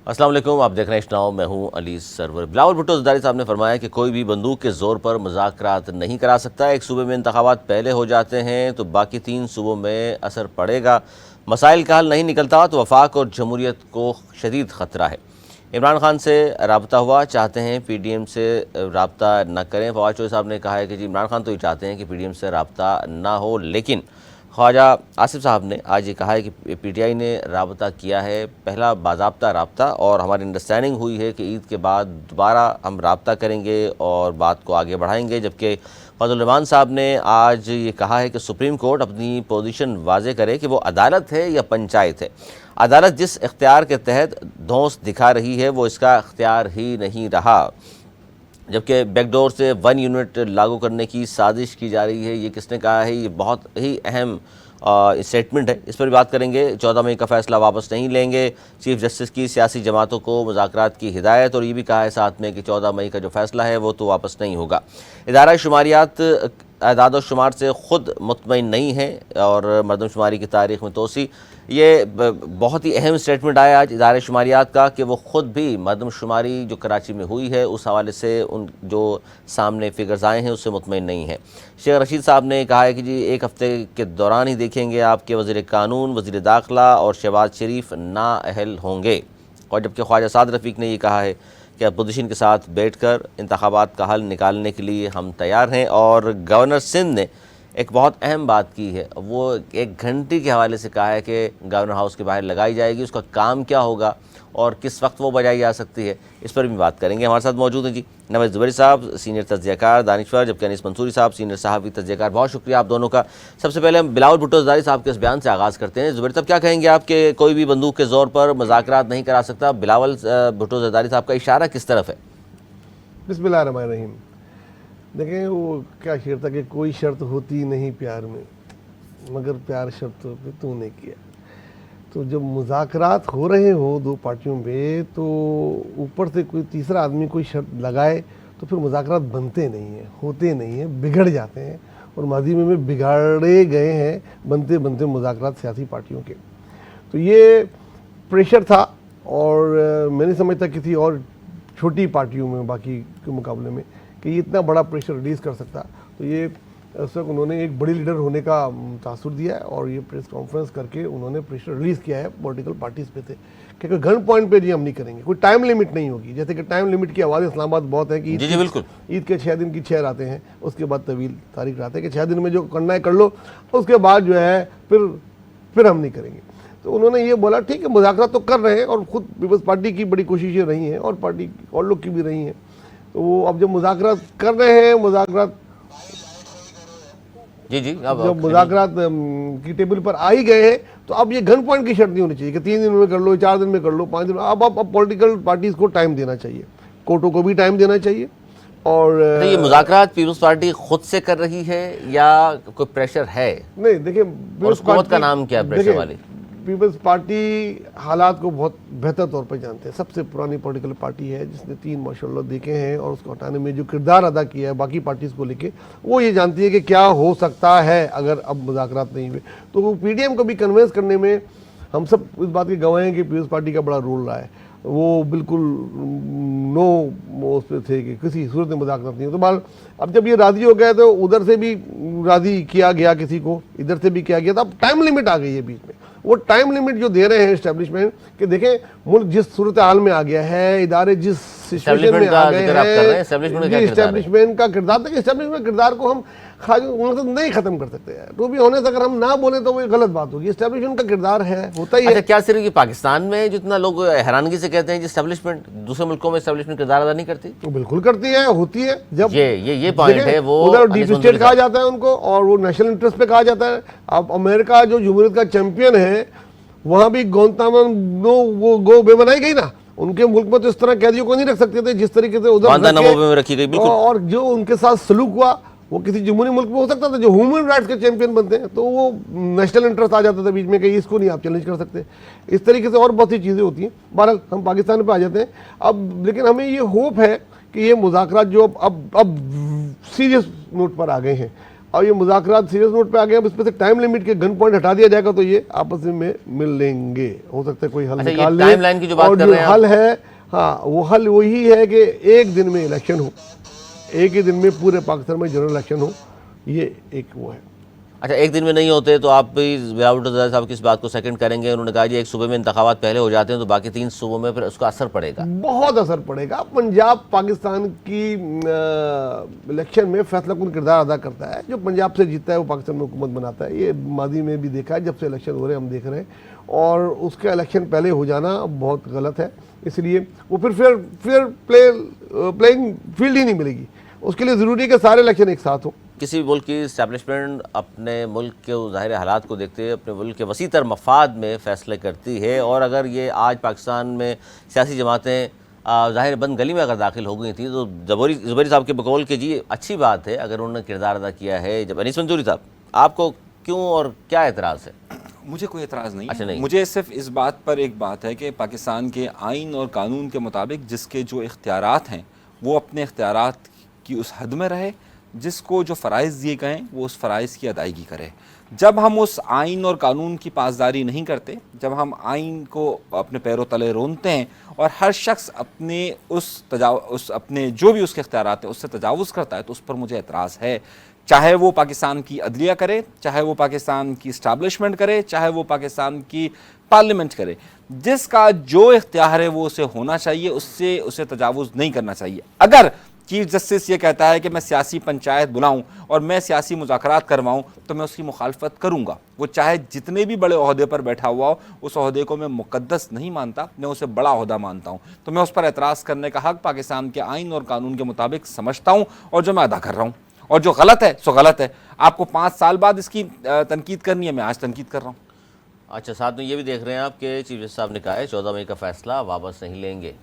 अस्सलाम वालेकुम, आप देख रहे हैं इश्नाओ, मैं हूं अली सरवर। बिलावल भुट्टो ज़रदारी साहब ने फरमाया कि कोई भी बंदूक के ज़ोर पर मुज़ाकरात नहीं करा सकता। एक सूबे में इंतखाबात पहले हो जाते हैं तो बाकी 3 सूबों में असर पड़ेगा। मसाइल का हल नहीं निकलता तो वफाक और जमहूरियत को शदीद ख़तरा है। इमरान खान से रबता हुआ, चाहते हैं PDM से रबता न करें। फवाद चौधरी साहब ने कहा है कि जी इमरान खान तो ये चाहते हैं कि PDM से रबता ना हो, लेकिन ख्वाजा आसिफ साहब ने आज ये कहा है कि PTI ने रबता किया है, पहला बाज़ाब्ता रबता, और हमारी अंडरस्टैंडिंग हुई है कि ईद के बाद दोबारा हम रबता करेंगे और बात को आगे बढ़ाएंगे। जबकि फजल रहमान साहब ने आज ये कहा है कि सुप्रीम कोर्ट अपनी पोजीशन वाजे करे कि वो अदालत है या पंचायत है। अदालत जिस इख्तियार के तहत धौंस दिखा रही है वो इसका इख्तियार ही नहीं रहा। जबकि बैकडोर से 1 यूनिट लागू करने की साजिश की जा रही है, ये किसने कहा है? ये बहुत ही अहम स्टेटमेंट है, इस पर भी बात करेंगे। 14 मई का फैसला वापस नहीं लेंगे, चीफ जस्टिस की सियासी जमातों को मुज़ाकरात की हिदायत, और ये भी कहा है साथ में कि 14 मई का जो फैसला है वो तो वापस नहीं होगा। इदारा शुमारियात आदाद शुमार से ख़ुद मुतमईन नहीं है और मरदमशुमारी की तारीख़ में तोसी, ये बहुत ही अहम स्टेटमेंट आया आज इदारे शुमारियात का कि वो ख़ुद भी मरदमशुमारी जो कराची में हुई है उस हवाले से उन जो सामने फ़िगर्स आए हैं उससे मुतमईन नहीं है। शेख रशीद साहब ने कहा है कि जी 1 हफ़्ते के दौरान ही देखेंगे आपके वज़ीर कानून, वज़ीर दाखिला और शहबाज शरीफ नाअहल होंगे। और जबकि ख्वाजा साद रफ़ीक ने ये कहा है कि अपोजिशन के साथ बैठकर इंतखाबात का हल निकालने के लिए हम तैयार हैं। और गवर्नर सिंध ने एक बहुत अहम बात की है, वो 1 घंटे के हवाले से कहा है कि गवर्नर हाउस के बाहर लगाई जाएगी, उसका काम क्या होगा और किस वक्त वो बजाई जा सकती है, इस पर भी बात करेंगे। हमारे साथ मौजूद हैं जी नवाज़ ज़ुबैरी साहब, सीनियर तज्ज़ियाकार दानिश्वर, जबकि अनीस मंसूरी साहब, सीनियर सहाफ़ी तज्ज़ियाकार। बहुत शुक्रिया आप दोनों का। सबसे पहले हम बिलावल भुट्टो ज़रदारी साहब के इस बयान से आगाज़ करते हैं। ज़ुबैरी साहब, क्या कहेंगे आप कि कोई भी बंदूक के ज़ोर पर मुज़ाकरात नहीं करा सकता? बिलावल भुट्टो ज़रदारी साहब का इशारा किस तरफ है? बिस्मिल्लाहिर्रहमानिर्रहीम। देखें, वो क्या शेर था कि कोई शर्त होती नहीं प्यार में, मगर प्यार शर्तों पे तूने किया। तो जब मुज़ाकरात हो रहे हो 2 पार्टियों में, तो ऊपर से कोई तीसरा आदमी कोई शर्त लगाए तो फिर मुज़ाकरात बनते नहीं हैं, होते नहीं हैं, बिगड़ जाते हैं। और माजी में बिगाड़े गए हैं बनते बनते मुज़ाकरात सियासी पार्टियों के। तो ये प्रेशर था और मैं नहीं समझता किसी और छोटी पार्टियों में बाकी के मुकाबले में कि ये इतना बड़ा प्रेशर रिलीज़ कर सकता। तो ये उस वक्त उन्होंने एक बड़ी लीडर होने का तासुर दिया है और ये प्रेस कॉन्फ्रेंस करके उन्होंने प्रेशर रिलीज़ किया है पॉलिटिकल पार्टीज़ पे थे कि गन पॉइंट पे जी हम नहीं करेंगे, कोई टाइम लिमिट नहीं होगी। जैसे कि टाइम लिमिट की आवाज़ इस्लामाबाद बहुत है कि जी बिल्कुल, ईद के 6 दिन की 6 रातें हैं, उसके बाद तवील तारीख रात है कि 6 दिन में जो करना है कर लो, उसके बाद जो है फिर हम नहीं करेंगे। तो उन्होंने ये बोला ठीक है, मुज़ाकरात तो कर रहे हैं और ख़ुद पीपल्स पार्टी की बड़ी कोशिशें रही हैं और पार्टी और लोग की भी रही हैं। तो वो अब जब मुज़ाकरात कर रहे हैं, मुज़ाकरात जी जब मुज़ाकरात की टेबल पर आ ही गए हैं, तो अब ये गन पॉइंट की शर्त नहीं होनी चाहिए कि 3 दिन में कर लो, 4 दिन में कर लो, 5 दिन में। अब पॉलिटिकल पार्टीज़ को टाइम देना चाहिए, कोर्टों को भी टाइम देना चाहिए। और तो ये मुज़ाकरात पीपल्स पार्टी खुद से कर रही है या कोई प्रेशर है? नहीं, देखिए, हुकूमत का नाम क्या है प्रेशर वाली? पीपल्स पार्टी हालात को बहुत बेहतर तौर पर जानते हैं। सबसे पुरानी पॉलिटिकल पार्टी है जिसने 3 माशाल्लाह देखे हैं और उसको हटाने में जो किरदार अदा किया है बाकी पार्टीज़ को लेके, वो ये जानती है कि क्या हो सकता है अगर अब मुज़ाकरात नहीं हुए। तो PDM को भी कन्विंस करने में हम सब इस बात के गवाह हैं कि पीपल्स पार्टी का बड़ा रोल रहा है। वो बिल्कुल नो उस पर थे कि किसी सूरत में मुज़ाकरात नहीं हो। तो बाल अब जब ये राज़ी हो गया तो उधर से भी राज़ी किया गया किसी को, इधर से भी किया गया। तो अब टाइम लिमिट आ गई है बीच में। वो टाइम लिमिट जो दे रहे हैं इस्टेब्लिशमेंट कि देखें मुल्क जिस सूरत हाल में आ गया है, इदारे जिस सिचुएशन में आ गए हैं, इस्टेब्लिशमेंट का किरदार था कि इस्टेब्लिशमेंट किरदार को हम नहीं खत्म कर सकते हैं। तो भी होने से अगर हम ना बोले तो वो गलत बात होगी। इस्टेब्लिशमेंट का किरदार है, होता ही है। क्या सिर्फ ये पाकिस्तान में जितना लोग हैरानगी से कहते हैं इस्टेब्लिशमेंट दूसरे मुल्कों में इस्टेब्लिशमेंट किरदार अदा नहीं करती? तो बिल्कुल करती है, होती है। जब ये पॉइंट है, वो उधर डीप स्टेट कहा जाता है उनको और वो नेशनल इंटरेस्ट पे कहा जाता है। अब अमेरिका जो जमहूरियत का चैंपियन है, वहां भी गोंतानामो वो गो बे बनाई गई ना, उनके मुल्क में तो इस तरह कैदियों को नहीं रख सकते थे जिस तरीके से उधर रखी गई। बिल्कुल। और जो उनके साथ सलूक हुआ वो किसी जमहूरी मुल्क में हो सकता था जो ह्यूमन राइट्स के चैंपियन बनते हैं, तो वो नेशनल इंटरेस्ट आ जाता था बीच में कि इसको नहीं आप चैलेंज कर सकते। इस तरीके से और बहुत सी चीज़ें होती हैं। बहरहाल हम पाकिस्तान पे आ जाते हैं अब, लेकिन हमें ये होप है कि ये मुज़ाकरात जो अब सीरियस नोट पर आ गए हैं और ये मुज़ाकरात सीरियस नोट पे आ गए, अब इसमें से टाइम लिमिट के गन पॉइंट हटा दिया जाएगा तो ये आपस में मिल लेंगे, हो सकता है कोई हल अच्छा, ये निकाल ले। टाइमलाइन की जो बात और कर जो रहे हैं आप, हल है, हाँ वो हल वही है कि एक दिन में इलेक्शन हो, एक ही दिन में पूरे पाकिस्तान में जनरल इलेक्शन हो, ये एक वो है। अच्छा, एक दिन में नहीं होते तो आप भी बिलावल भुट्टो ज़रदारी साहब की इस बात को सेकंड करेंगे? उन्होंने कहा जी एक सूबे में इंतखाबात पहले हो जाते हैं तो बाकी 3 सूबों में फिर उसका असर पड़ेगा। बहुत असर पड़ेगा। पंजाब पाकिस्तान की इलेक्शन में फैसला कुन किरदार अदा करता है। जो पंजाब से जीतता है वो पाकिस्तान में हुकूमत बनाता है, ये माजी में भी देखा है, जब से इलेक्शन हो रहे हैं हम देख रहे हैं। और उसका इलेक्शन पहले हो जाना बहुत गलत है, इसलिए वो फिर प्लेइंग फील्ड ही नहीं मिलेगी। उसके लिए ज़रूरी है कि सारे इलेक्शन एक साथ हो। किसी भी मुल्क की इस्टेब्लिशमेंट अपने मुल्क के ज़ाहिर हालात को देखते हुए अपने मुल्क के वसीतर मफाद में फ़ैसले करती है, और अगर ये आज पाकिस्तान में सियासी जमातें ज़ाहिर बंद गली में अगर दाखिल हो गई थी तो ज़ुबैरी साहब के बकौल के जी अच्छी बात है अगर उन्होंने किरदार अदा किया है। जब अनीस मंजूरी साहब, आपको क्यों और क्या एतराज़ है? मुझे कोई एतराज़ नहीं अच्छा, है। नहीं। मुझे सिर्फ इस बात पर एक बात है कि पाकिस्तान के आइन और कानून के मुताबिक जिसके जो इख्तियारात हैं वो अपने इख्तियारात की उस हद में रहे, जिसको जो फ़राइज़ दिए गए वो उस फ़राइज़ की अदायगी करे। जब हम उस आइन और कानून की पासदारी नहीं करते, जब हम आइन को अपने पैरों तले रोनते हैं और हर शख्स अपने अपने जो भी उसके इख्तियारात हैं उससे तजावुज़ करता है, तो उस पर मुझे एतराज़ है। चाहे वो पाकिस्तान की अदलिया करे, चाहे वो पाकिस्तान की इस्टेब्लिशमेंट करे, चाहे वो पाकिस्तान की पार्लियामेंट करे, जिसका जो इख्तियार है वो उसे होना चाहिए, उससे उसे तजावुज़ नहीं करना चाहिए। अगर चीफ जस्टिस ये कहता है कि मैं सियासी पंचायत बुलाऊं और मैं सियासी मुज़ाकरात करवाऊं तो मैं उसकी मुखालफत करूंगा। वो चाहे जितने भी बड़े ओहदे पर बैठा हुआ हो, उस ओहदे को मैं मुकद्दस नहीं मानता, मैं उसे बड़ा ओहदा मानता हूं। तो मैं उस पर एतराज़ करने का हक़ पाकिस्तान के आइन और कानून के मुताबिक समझता हूँ और जो मैं अदा कर रहा हूँ। और जो गलत है सो गलत है। आपको 5 साल बाद इसकी तनकीद करनी है, मैं आज तनकीद कर रहा हूँ। अच्छा, साथ में ये भी देख रहे हैं आप कि चीफ जस्टिस साहब ने कहा है 14 मई का फैसला वापस नहीं लेंगे।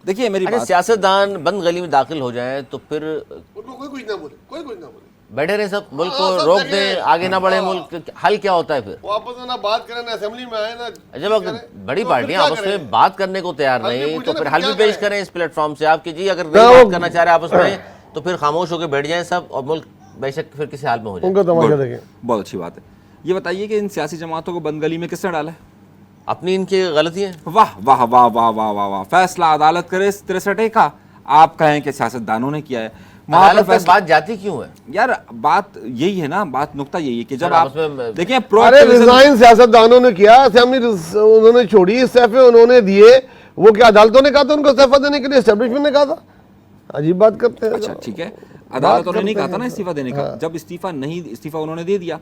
देखिए मेरी बात, सियासतदान बंद गली में दाखिल हो जाएं तो फिर उनको कोई कुछ ना बोले, कोई कुछ ना बोले, बैठे रहे सब, मुल्क को रोक दें, आगे ना बढ़े मुल्क, हल क्या होता है फिर? वो आपस में ना बात करें, ना असेंबली में आए, ना जब बड़ी पार्टियां आपस में बात करने को तैयार नहीं तो फिर हल भी पेश करें इस प्लेटफॉर्म से आपकी जी। अगर नहीं बात करना चाह रहे आपस में तो फिर खामोश होकर बैठ जाएं सब और मुल्क बेशक फिर किसी हाल में हो जाए। उनका तमाशा देखें। बहुत अच्छी बात है। ये बताइए कि इन सियासी जमातों को बंद गली में किसने डाला है? अपनी इनकी गलती है। वाह वाह वाह वाह वाह वाह वाह, फैसला अदालत करे 63 का, आप कहें कि सियासतदानों ने किया है। अदालत तक बात जाती क्यों है यार? बात यही है ना, बात नुक्ता यही है कि जब आप देखिए अरे रिजाइन सियासतदानों ने किया, असेंबली उन्होंने छोड़ी, इस्तीफे उन्होंने दिए, वो क्या अदालतों ने कहा था उनको इस्तीफा देने के लिए? एस्टेब्लिशमेंट ने कहा था। अजीब बात करते हैं। अच्छा ठीक है, अदालतों ने नहीं कहा था ना इस्तीफा देने का। जब इस्तीफा उन्होंने दे दिया।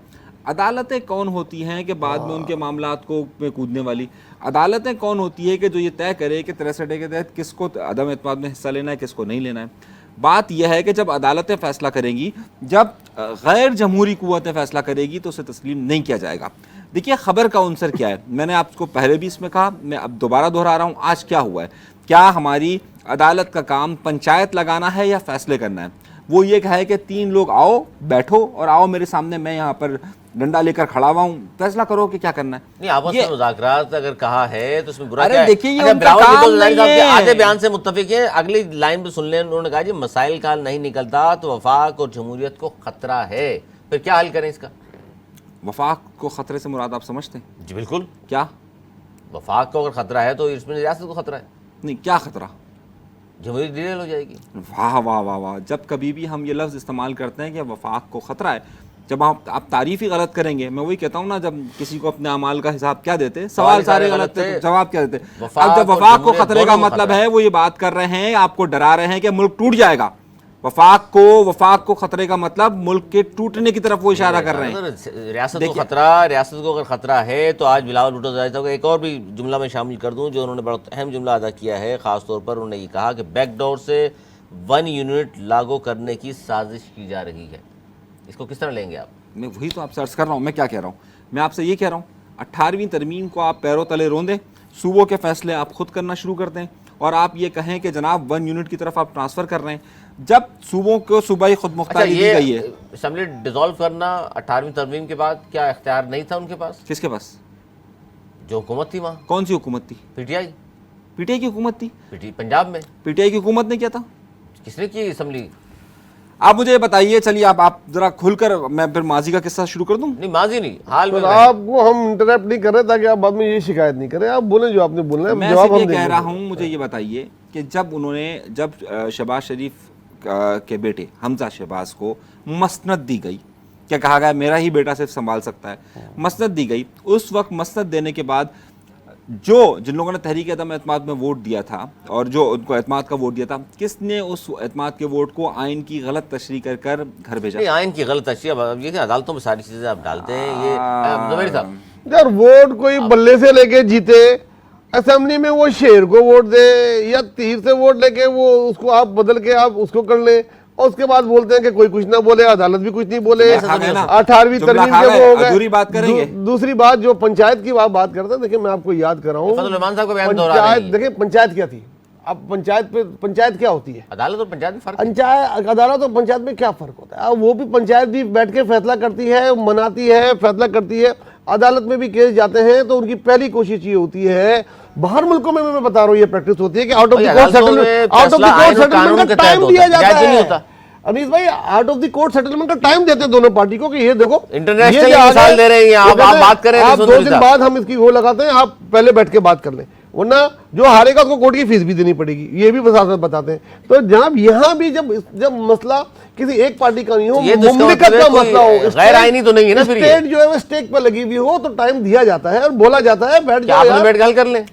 अदालतें कौन होती हैं कि बाद में उनके मामलात को में कूदने वाली? अदालतें कौन होती है कि जो ये तय करे कि 63 के तहत किसको अदम एतमाद में हिस्सा लेना है, किसको नहीं लेना है? बात यह है कि जब अदालतें फैसला करेंगी, जब गैर जमहूरी कुव्वतें फैसला करेगी तो उसे तस्लीम नहीं किया जाएगा। देखिए खबर का अंसर क्या है, मैंने आपको पहले भी इसमें कहा, मैं अब दोबारा दोहरा रहा हूँ। आज क्या हुआ है? क्या हमारी अदालत का काम पंचायत लगाना है या फैसले करना है? वो ये कहे कि 3 लोग आओ, बैठो और आओ मेरे सामने, मैं यहाँ पर डंडा लेकर खड़ा हुआ हूँ, फैसला करो कि क्या करना है। नहीं, आपस में मुज़ाकरात अगर कहा है तो उसमें बुरा अरे क्या है? देखिए ये अच्छा, उनका बिलावल काम भुट्टो ज़रदारी नहीं साहब के है। आधे बयान से मुत्तफिक है, अगली लाइन भी सुन लें। उन्होंने कहा जी मसाइल का हल नहीं निकलता तो वफाक और जमहूरियत को खतरा है, फिर क्या हल करें इसका? वफाक को खतरे से मुराद आप समझते हैं? जी बिल्कुल। क्या वफाक को अगर खतरा है तो इसमें रियासत को खतरा है। नहीं, क्या खतरा? जमहूरियत डिटेल हो जाएगी। वाह वाह वाह वाह, जब कभी भी हम ये लफ्ज़ इस्तेमाल करते हैं कि वफाक को ख़तरा है, जब आप तारीफ़ ही गलत करेंगे, मैं वही कहता हूँ ना, जब किसी को अपने अमाल का हिसाब क्या देते, सवाल सारे गलत थे, जवाब क्या देते। अब जब वफाक को खतरे का मतलब है, वो ये बात कर रहे हैं, आपको डरा रहे हैं कि मुल्क टूट जाएगा। वफाक को खतरे का मतलब मुल्क के टूटने की तरफ वो इशारा कर रहे हैं। रियासत को अगर खतरा है तो आज बिलावल भुट्टो ज़रदारी साहब को एक और भी जुमला में शामिल कर दूं जो उन्होंने बहुत अहम जुमला अदा किया है। ख़ास तौर पर उन्होंने ये कहा कि बैकडोर से 1 यूनिट लागू करने की साजिश की जा रही है। इसको किस तरह लेंगे आप? मैं वही तो आप सर्च कर रहा हूँ। मैं क्या कह रहा हूँ? मैं आपसे ये कह रहा हूँ 18वीं तरमीम को आप पैरों तले रोंदें, सूबों के फैसले आप खुद करना शुरू कर दें और आप ये कहें कि जनाब 1 यूनिट की तरफ आप ट्रांसफ़र कर रहे हैं। जब सूबों को सूबाई खुद मुख्तारी दी गई है, असेंबली डिसॉल्व करना 18वीं तरमीम के बाद क्या इख्तियार नहीं था उनके पास? किसके पास? जो हुकूमत थी वहाँ। कौन सी हुकूमत थी? पीटीआई की हुकूमत थी। पंजाब में पीटीआई की हुकूमत ने किया था। किसने की असेंबली? आप मुझे बताइए, चलिए आप जरा खुलकर, मैं फिर माजी का किस्सा शुरू कर दूं। नहीं माजी नहीं, हाल में तो आपको हम इंटरप्ट नहीं कर रहे ताकि आप बाद में ये शिकायत नहीं करें। आप बोले जो आपने बोलना है, मैं जवाब सिर्फ हम ये कह देंगे। रहा हूँ, मुझे ये बताइए कि जब शहबाज शरीफ के बेटे हमजा शहबाज को मसनद दी गई, क्या कहा गया मेरा ही बेटा सिर्फ संभाल सकता है, मसनद दी गई, उस वक्त मसनद देने के बाद जिन लोगों ने तहरीक अदम एतमाद में वोट दिया था और जो उनको एतमाद का वोट दिया था, किसने उस एतमाद के वोट को आइन की गलत तशरीह कर कर घर भेजा? नहीं, आइन की गलत तशरीह, अब ये अदालतों में सारी चीजें आप डालते हैं ये ज़मीर साहब। यार वोट कोई बल्ले से लेके जीते, असेंबली में वो शेर को वोट दे या तीर से वोट लेके वो उसको आप बदल के आप उसको कर ले, और उसके बाद बोलते हैं कि कोई कुछ ना बोले, अदालत भी कुछ नहीं बोले। 18वीं तरमीम के वो हो गए। अधूरी बात करेंगे। दूसरी बात जो पंचायत की बात करते हैं, देखिए मैं आपको याद कर रहा हूँ, फजल रहमान साहब का बयान दोहरा पंचायत, रही है। देखिए पंचायत क्या थी। अब पंचायत क्या होती है? अदालत और पंचायत में फर्क है। पंचायत, अदालत और पंचायत में क्या फर्क होता है? अब वो भी पंचायत भी बैठ के फैसला करती है, मनाती है, फैसला करती है। अदालत में भी केस जाते हैं तो उनकी पहली कोशिश ये होती है, बाहर मुल्कों में मैं बता रहा हूँ ये प्रैक्टिस होती है कि out of the court settlement का टाइम दिया जाता है। अनीस भाई, out of the court settlement का टाइम देते हैं दोनों पार्टी को कि ये देखो इंटरनेशनल मिसाल दे रहे हैं, आप बात करें, आप 2 दिन बाद हम इसकी वो लगाते हैं, आप पहले बैठ के बात कर लें, वरना जो हारेगा उसको कोर्ट की फीस भी देनी पड़ेगी, ये भी बताते हैं। तो जनाब यहाँ भी जब मसला किसी एक पार्टी का नहीं हो, मुमलिकत का मसला हो, गैर आईनी तो नहीं है ना, फिर स्टेट जो है वो स्टेक पर लगी हुई हो, तो टाइम दिया जाता है और बोला जाता है बैठ जाओ यार, बैठ के हल कर लें।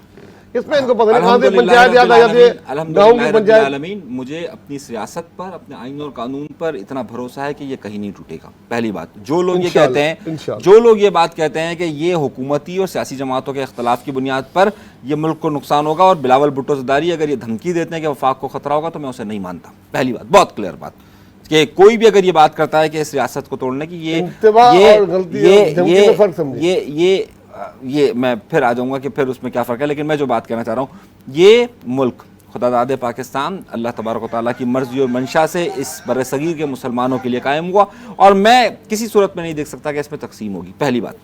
इसमें इनको पता नहीं कहां से पंचायत याद आ जाती है, गांव की पंचायत। मुझे अपनी सियासत पर, अपने आइन और कानून पर इतना भरोसा है कि ये कहीं नहीं टूटेगा। पहली बात, जो लोग ये कहते हैं, जो लोग ये बात कहते हैं कि ये हुकूमती और सियासी जमातों के इख्तलाफ की बुनियाद पर ये मुल्क को नुकसान होगा और बिलावल भुट्टो ज़रदारी अगर ये धमकी देते हैं कि वफाक को खतरा होगा, तो मैं उसे नहीं मानता। पहली बात, बहुत क्लियर बात कि कोई भी अगर ये बात करता है कि इस रियासत को तोड़ने की, ये मैं फिर आ जाऊंगा कि फिर उसमें क्या फ़र्क है, लेकिन मैं जो बात कहना चाह रहा हूँ, ये मुल्क खुदादाद पाकिस्तान अल्लाह तबारक व तआला की मर्ज़ी और मंशा से इस बर्रसगीर के मुसलमानों के लिए कायम हुआ और मैं किसी सूरत में नहीं देख सकता कि इसमें तकसीम होगी। पहली बात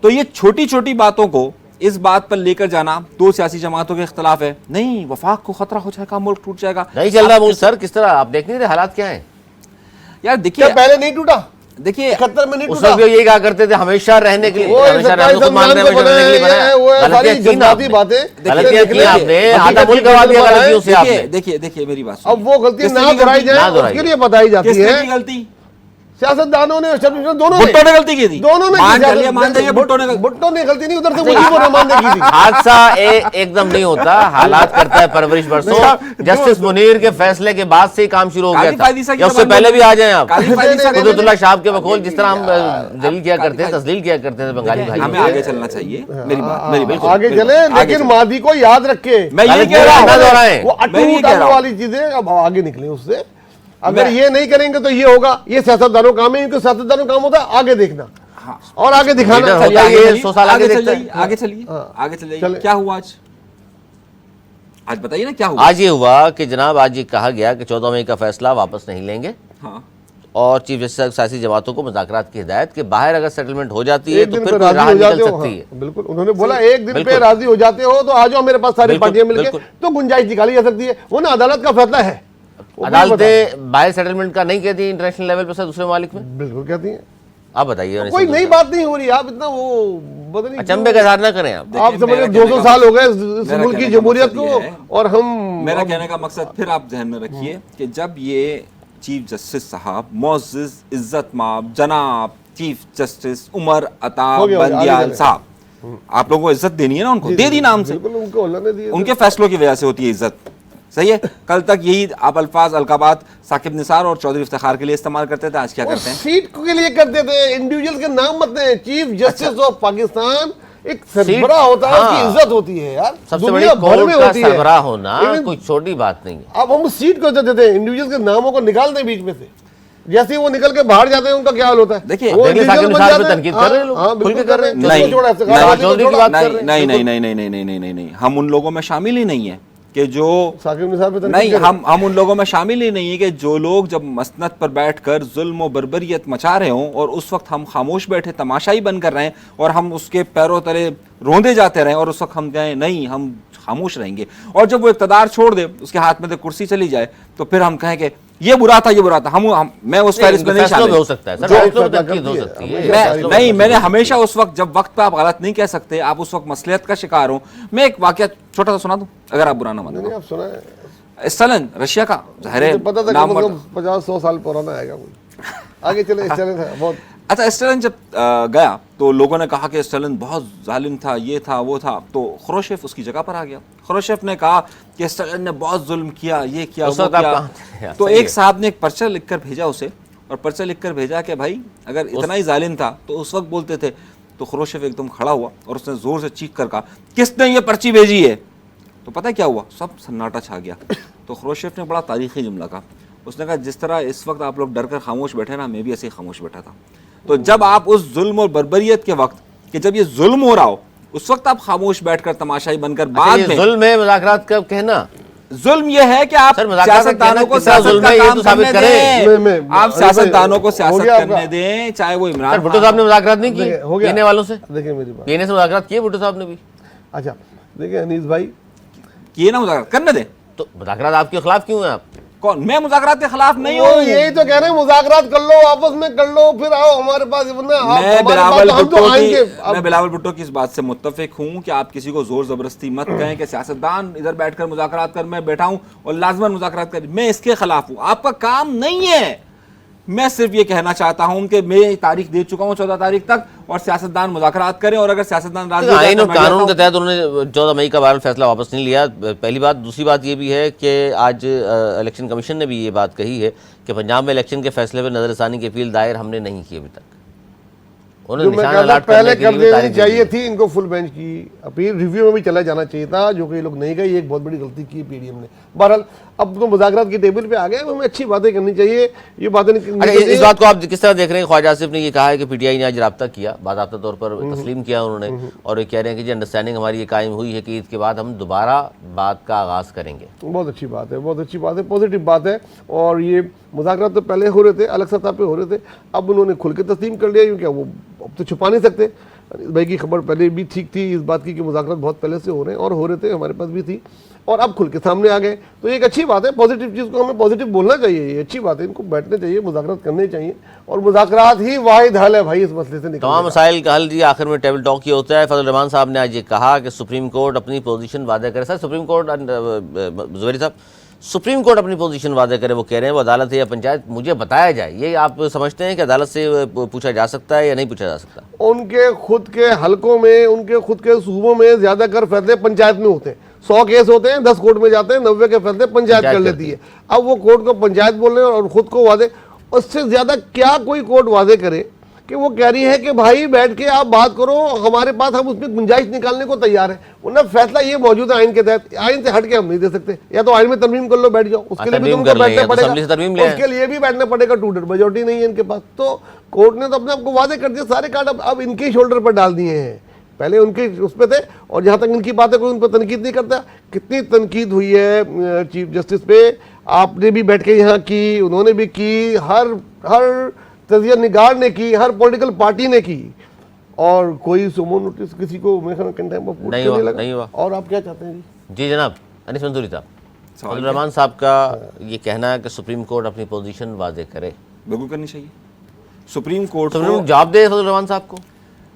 तो ये छोटी छोटी बातों को इस बात पर लेकर जाना, 2 सियासी जमातों के इख्तलाफ है, नहीं वफाक को खतरा हो जाएगा, मुल्क टूट जाएगा, नहीं चल रहा मुल्क। सर किस तरह आप देख नहीं रहे हालात क्या है यार? देखिए पहले नहीं टूटा, देखिए 71 में नहीं उस टूटा, वक्त यही कहा करते थे हमेशा रहने के लिए, वो हमेशा रहने को मानने में रहने के लिए बनाया। गलतियां की ना आपने, गलतियां की आपने, आधा मुल्क गवा दिया गलतियों से आपने। देखिए मेरी बात, अब वो गलती ना दोहराई जाए उसके लिए बताई जाती है। गलती सियासतदानों ने, दोनों भुट्टो ने गलती की थी, दोनों ने मान जाइए भुट्टो ने गलती नहीं, उधर से वही को रमान की थी। हादसा एकदम नहीं होता, हालात करता है परवरिश बरसों। जस्टिस मुनीर के फैसले के बाद से ही काम शुरू हो गया था, या उससे पहले भी आ जाए आप। कुदरतुल्लाह साहब के बकौल जिस तरह हम जलील किया करते थे, तस्लील किया करते थे बंगाली भाई, हमें आगे चलना चाहिए। मेरी बात बिल्कुल आगे चले, लेकिन मादी को याद रखे। मैं ये कह रहा हूं, वो अटूट वाली चीजें अब आगे निकले उससे। अगर ये नहीं करेंगे तो ये होगा, ये सियासतदानों काम है, इनको सियासतदानों काम होता है आगे देखना और आगे दिखाना। ये 100 साल आगे चलिए, क्या हुआ आज बताइए ना क्या हुआ? आज ये हुआ कि जनाब आज ये कहा गया कि 14 मई का फैसला वापस नहीं लेंगे, हाँ, और चीफ जस्टिस सियासी जमातों को मुज़ाकरात की हिदायत कि बाहर अगर सेटलमेंट हो जाती है तो फिर कोई राह निकल सकती है। बिल्कुल, उन्होंने बोला एक दिन पे राजी हो जाते हो तो आ जाओ मेरे पास, सारी पार्टियां मिलकर तो गुंजाइश निकाली जा सकती है। वो ना अदालत का फैसला है, अदालतें बाहर सेटलमेंट का नहीं कहती इंटरनेशनल लेवल पर सर, दूसरे मालिक में बिल्कुल कहती हैं। आप बताइए, कोई नई बात नहीं हो रही, आप इतना वो बदली अचंभे का इजहार ना करें आप समझिए 200 साल हो गए इस मुल्क की जमहूरियत को, और हम, मेरा कहने का मकसद फिर आप जहन में रखिए कि जब ये चीफ जस्टिस साहब मोअज़्ज़िज़ इज्जत माब जनाब चीफ जस्टिस उमर अता बंदियाल साहब, आप लोगों को इज्जत देनी है ना, उनको दे दी नाम से, उनके फैसलों की वजह से होती है इज्जत, सही है। कल तक यही आप अल्फाज अलकाबात साकिब निसार और चौधरी इफ्तिखार के लिए इस्तेमाल करते थे, आज क्या करते हैं? सीट के लिए करते थे, इंडिविजुअल के नाम मत दें। चीफ जस्टिस ऑफ पाकिस्तान एक सरबराह होता है, उसकी इज्जत होती है यार, सबसे बड़ी कोर्ट का सरबराह होना कोई छोटी बात नहीं है। अब हम सीट को देते थे, इंडिविजुअल के नामों को निकाल दें बीच में से, जैसे वो निकल के बाहर जाते हैं उनका क्या हाल होता है। देखिए तनकीद कर रहे हैं लोग, खुल के कर रहे हैं, नहीं, हम उन लोगों में शामिल ही नहीं है कि जो नहीं, हम उन लोगों में शामिल ही नहीं है कि जो लोग जब मसनद पर बैठकर जुल्म और बर्बरियत मचा रहे हों और उस वक्त हम खामोश बैठे तमाशाई बन कर रहे हैं और हम उसके पैरों तले रोंदे जाते रहें और उस वक्त हम कहें नहीं हम खामोश रहेंगे, और जब वो इक़्तिदार छोड़ दे, उसके हाथ में से कुर्सी चली जाए, तो फिर हम कहें कि ये बुरा था, ये बुरा था। मैं उस फहरिस्त में नहीं शामिल। हो सकता है सर, फैसलों में तनकीद हो सकती है। मैंने हमेशा उस वक्त, जब वक्त पे आप गलत नहीं कह सकते, आप उस वक्त मसलियत का शिकार हो। मैं एक वाकया छोटा सा सुना दूं, अगर आप बुरा ना मानो। आप सुना है स्टालिन, रशिया का, ज़ाहिर है पता था नाम 50-100 साल पुराना आएगा। आगे चले। स्टालिन था बहुत। अच्छा, स्टालिन जब गया तो लोगों ने कहा कि स्टालिन बहुत जालिम था, ये था वो था, तो खुरुश्चेव उसकी जगह पर आ गया। खुरुश्चेव ने कहा कि स्टालिन ने बहुत जुल्म किया, ये किया, वो किया। तो एक साहब ने एक पर्चा लिखकर भेजा उसे, और पर्चा लिखकर भेजा कि भाई अगर इतना ही जालिम था तो उस वक्त बोलते थे। तो खुरुश्चेव एकदम खड़ा हुआ और उसने जोर से चीख कर कहा, किसने ये पर्ची भेजी है? तो पता है क्या हुआ? सब सन्नाटा छा गया। तो खुरुश्चेव ने बड़ा तारीखी जुमला कहा, उसने कहा जिस तरह इस वक्त आप लोग डर कर खामोश बैठे ना, मैं भी ऐसे ही खामोश बैठा था। तो जब आप उस जुल्म और बर्बरियत के वक्त, कि जब ये जुल्म हो रहा हो, उस वक्त आप खामोश बैठकर तमाशाई बनकर बाद में जुल्म है मुज़ाकरात का कहना। जुल्म ये है कि आप सियासतदानों को सियासत का काम करने दें, आप सियासतदानों को सियासत करने दें, चाहे वो इमरान। भुट्टो साहब ने मुज़ाकरात नहीं किए हो गया पीने वालों से? देखिए मेरी बात, पीने से मुज़ाकरात किए भुट्टो साहब ने भी। अच्छा देखिए अनीस भाई, किए ना मुज़ाकरात, करने दें। तो मुज़ाकरात आपके खिलाफ क्यों है? आप कौन? मैं मुज़ाकरात के खिलाफ नहीं हूँ। यही तो कह रहे हैं, मुज़ाकरात कर लो, आपस में कर लो, फिर आओ हमारे पास। मैं बिलावल भुट्टो की इस बात से मुत्तफिक हूँ कि आप किसी को जोर जबरदस्ती मत कहें कि सियासतदान इधर बैठकर मुज़ाकरात कर, मैं बैठा हूँ और लाजमन मुज़ाकरात कर। मैं इसके खिलाफ हूँ, आपका काम नहीं है। मैं सिर्फ ये कहना चाहता हूँ कि मैं तारीख दे चुका हूँ 14 तारीख तक, और सियासतदान मुज़ाकरात करें, और अगर सियासतदान आईन और कानून के तहत उन्होंने 14 मई का बहरहाल फैसला वापस नहीं लिया, पहली बात। दूसरी बात ये भी है कि आज इलेक्शन कमीशन ने भी ये बात कही है कि पंजाब में इलेक्शन के फैसले पर नजरसानी की अपील दायर हमने नहीं की अभी तक। उन्होंने निशान अलर्ट पहले करने कर के लिए देनी चाहिए थी इनको, फुल बेंच की अपील रिव्यू में भी चला जाना चाहिए था, जो कि ये लोग नहीं गए। ये एक बहुत बड़ी गलती की पीडीएम ने। बहरहाल अब तो मुज़ाकरात की टेबल पे आ गए, हमें अच्छी बातें करनी चाहिए। ये बातें इस बात को आप किस तरह देख रहे हैं? ख्वाजा आसिफ ने ये कहा है कि पीटीआई ने आज राब्ता किया, बाकायदा तौर पर तस्लीम किया उन्होंने, और ये कह रहे हैं कि जी अंडरस्टैंडिंग हमारी ये कायम हुई है कि ईद के बाद हम दोबारा बात का आगाज़ करेंगे। बहुत अच्छी बात है, बहुत अच्छी बात है, पॉजिटिव बात है। और ये मुज़ाकरात तो पहले हो रहे थे, अलग सतह पे हो रहे थे, अब उन्होंने खुल के तस्लीम कर लिया, क्योंकि वो अब तो छुपा नहीं सकते। भाई की खबर पहले भी ठीक थी इस बात की कि मुज़ाकरात बहुत पहले से हो रहे हैं, और हो रहे थे, हमारे पास भी थी, और अब खुल के सामने आ गए। तो ये एक अच्छी बात है, पॉजिटिव चीज़ को हमें पॉजिटिव बोलना चाहिए। ये अच्छी बात है, इनको बैठने चाहिए, मुज़ाकरात करने चाहिए, और मुज़ाकरात ही वाहिद हल है भाई इस मसले से निकलने का। तमाम मसाइल का हल जी आखिर में टेबल टॉक ही होता है। फजल रहमान साहब ने आज ये कहा कि सुप्रीम कोर्ट अपनी पोजीशन वादे करे। सर सुप्रीम कोर्ट, ज़ुबैरी साहब, सुप्रीम कोर्ट अपनी पोजीशन वादे करे, वो कह रहे हैं वो अदालत है या पंचायत, मुझे बताया जाए। ये आप समझते हैं कि अदालत से पूछा जा सकता है या नहीं पूछा जा सकता? उनके खुद के हलकों में, उनके खुद के सूबों में ज़्यादातर फैसले पंचायत में होते हैं। 100 केस होते हैं, 10 कोर्ट में जाते हैं, 90 के फैसले पंचायत कर लेती है। अब वो कोर्ट को पंचायत बोल रहे हैं और खुद को वादे, उससे ज़्यादा क्या कोई कोर्ट वादे करे कि वो कह रही है कि भाई बैठ के आप बात करो, हमारे पास हम उसमें गुंजाइश निकालने को तैयार है। वरना फैसला ये मौजूद है आइन के तहत, आइन से हट के हम नहीं दे सकते। या तो आइन में तरमीम कर लो, बैठ जाओ, उसके लिए भी तुमको बैठना पड़ेगा, उसके लिए भी बैठना पड़ेगा। 2/3 मेजोरिटी नहीं है इनके पास। तो कोर्ट ने तो अपने आपको वादे कर दिए, सारे कार्ड अब इनके शोल्डर पर डाल दिए हैं। पहले उनके उस पर थे, और जहाँ तक इनकी बातें कोई उन पर तनकीद नहीं करता। कितनी तनकीद हुई है चीफ जस्टिस पे, आपने भी बैठ के यहाँ की, उन्होंने भी की, हर तजिया निगार ने की, हर पॉलिटिकल पार्टी ने की, और कोई सुमो नोटिस किसी को नहीं लगा। और आप क्या चाहते हैं जी जनाब अनीस मंसूरी साहब? फजल रहमान साहब का ये कहना है कि सुप्रीम कोर्ट अपनी पोजीशन वाजे करे। बिल्कुल करनी चाहिए। सुप्रीम कोर्ट जवाब दे फजल रहमान साहब को।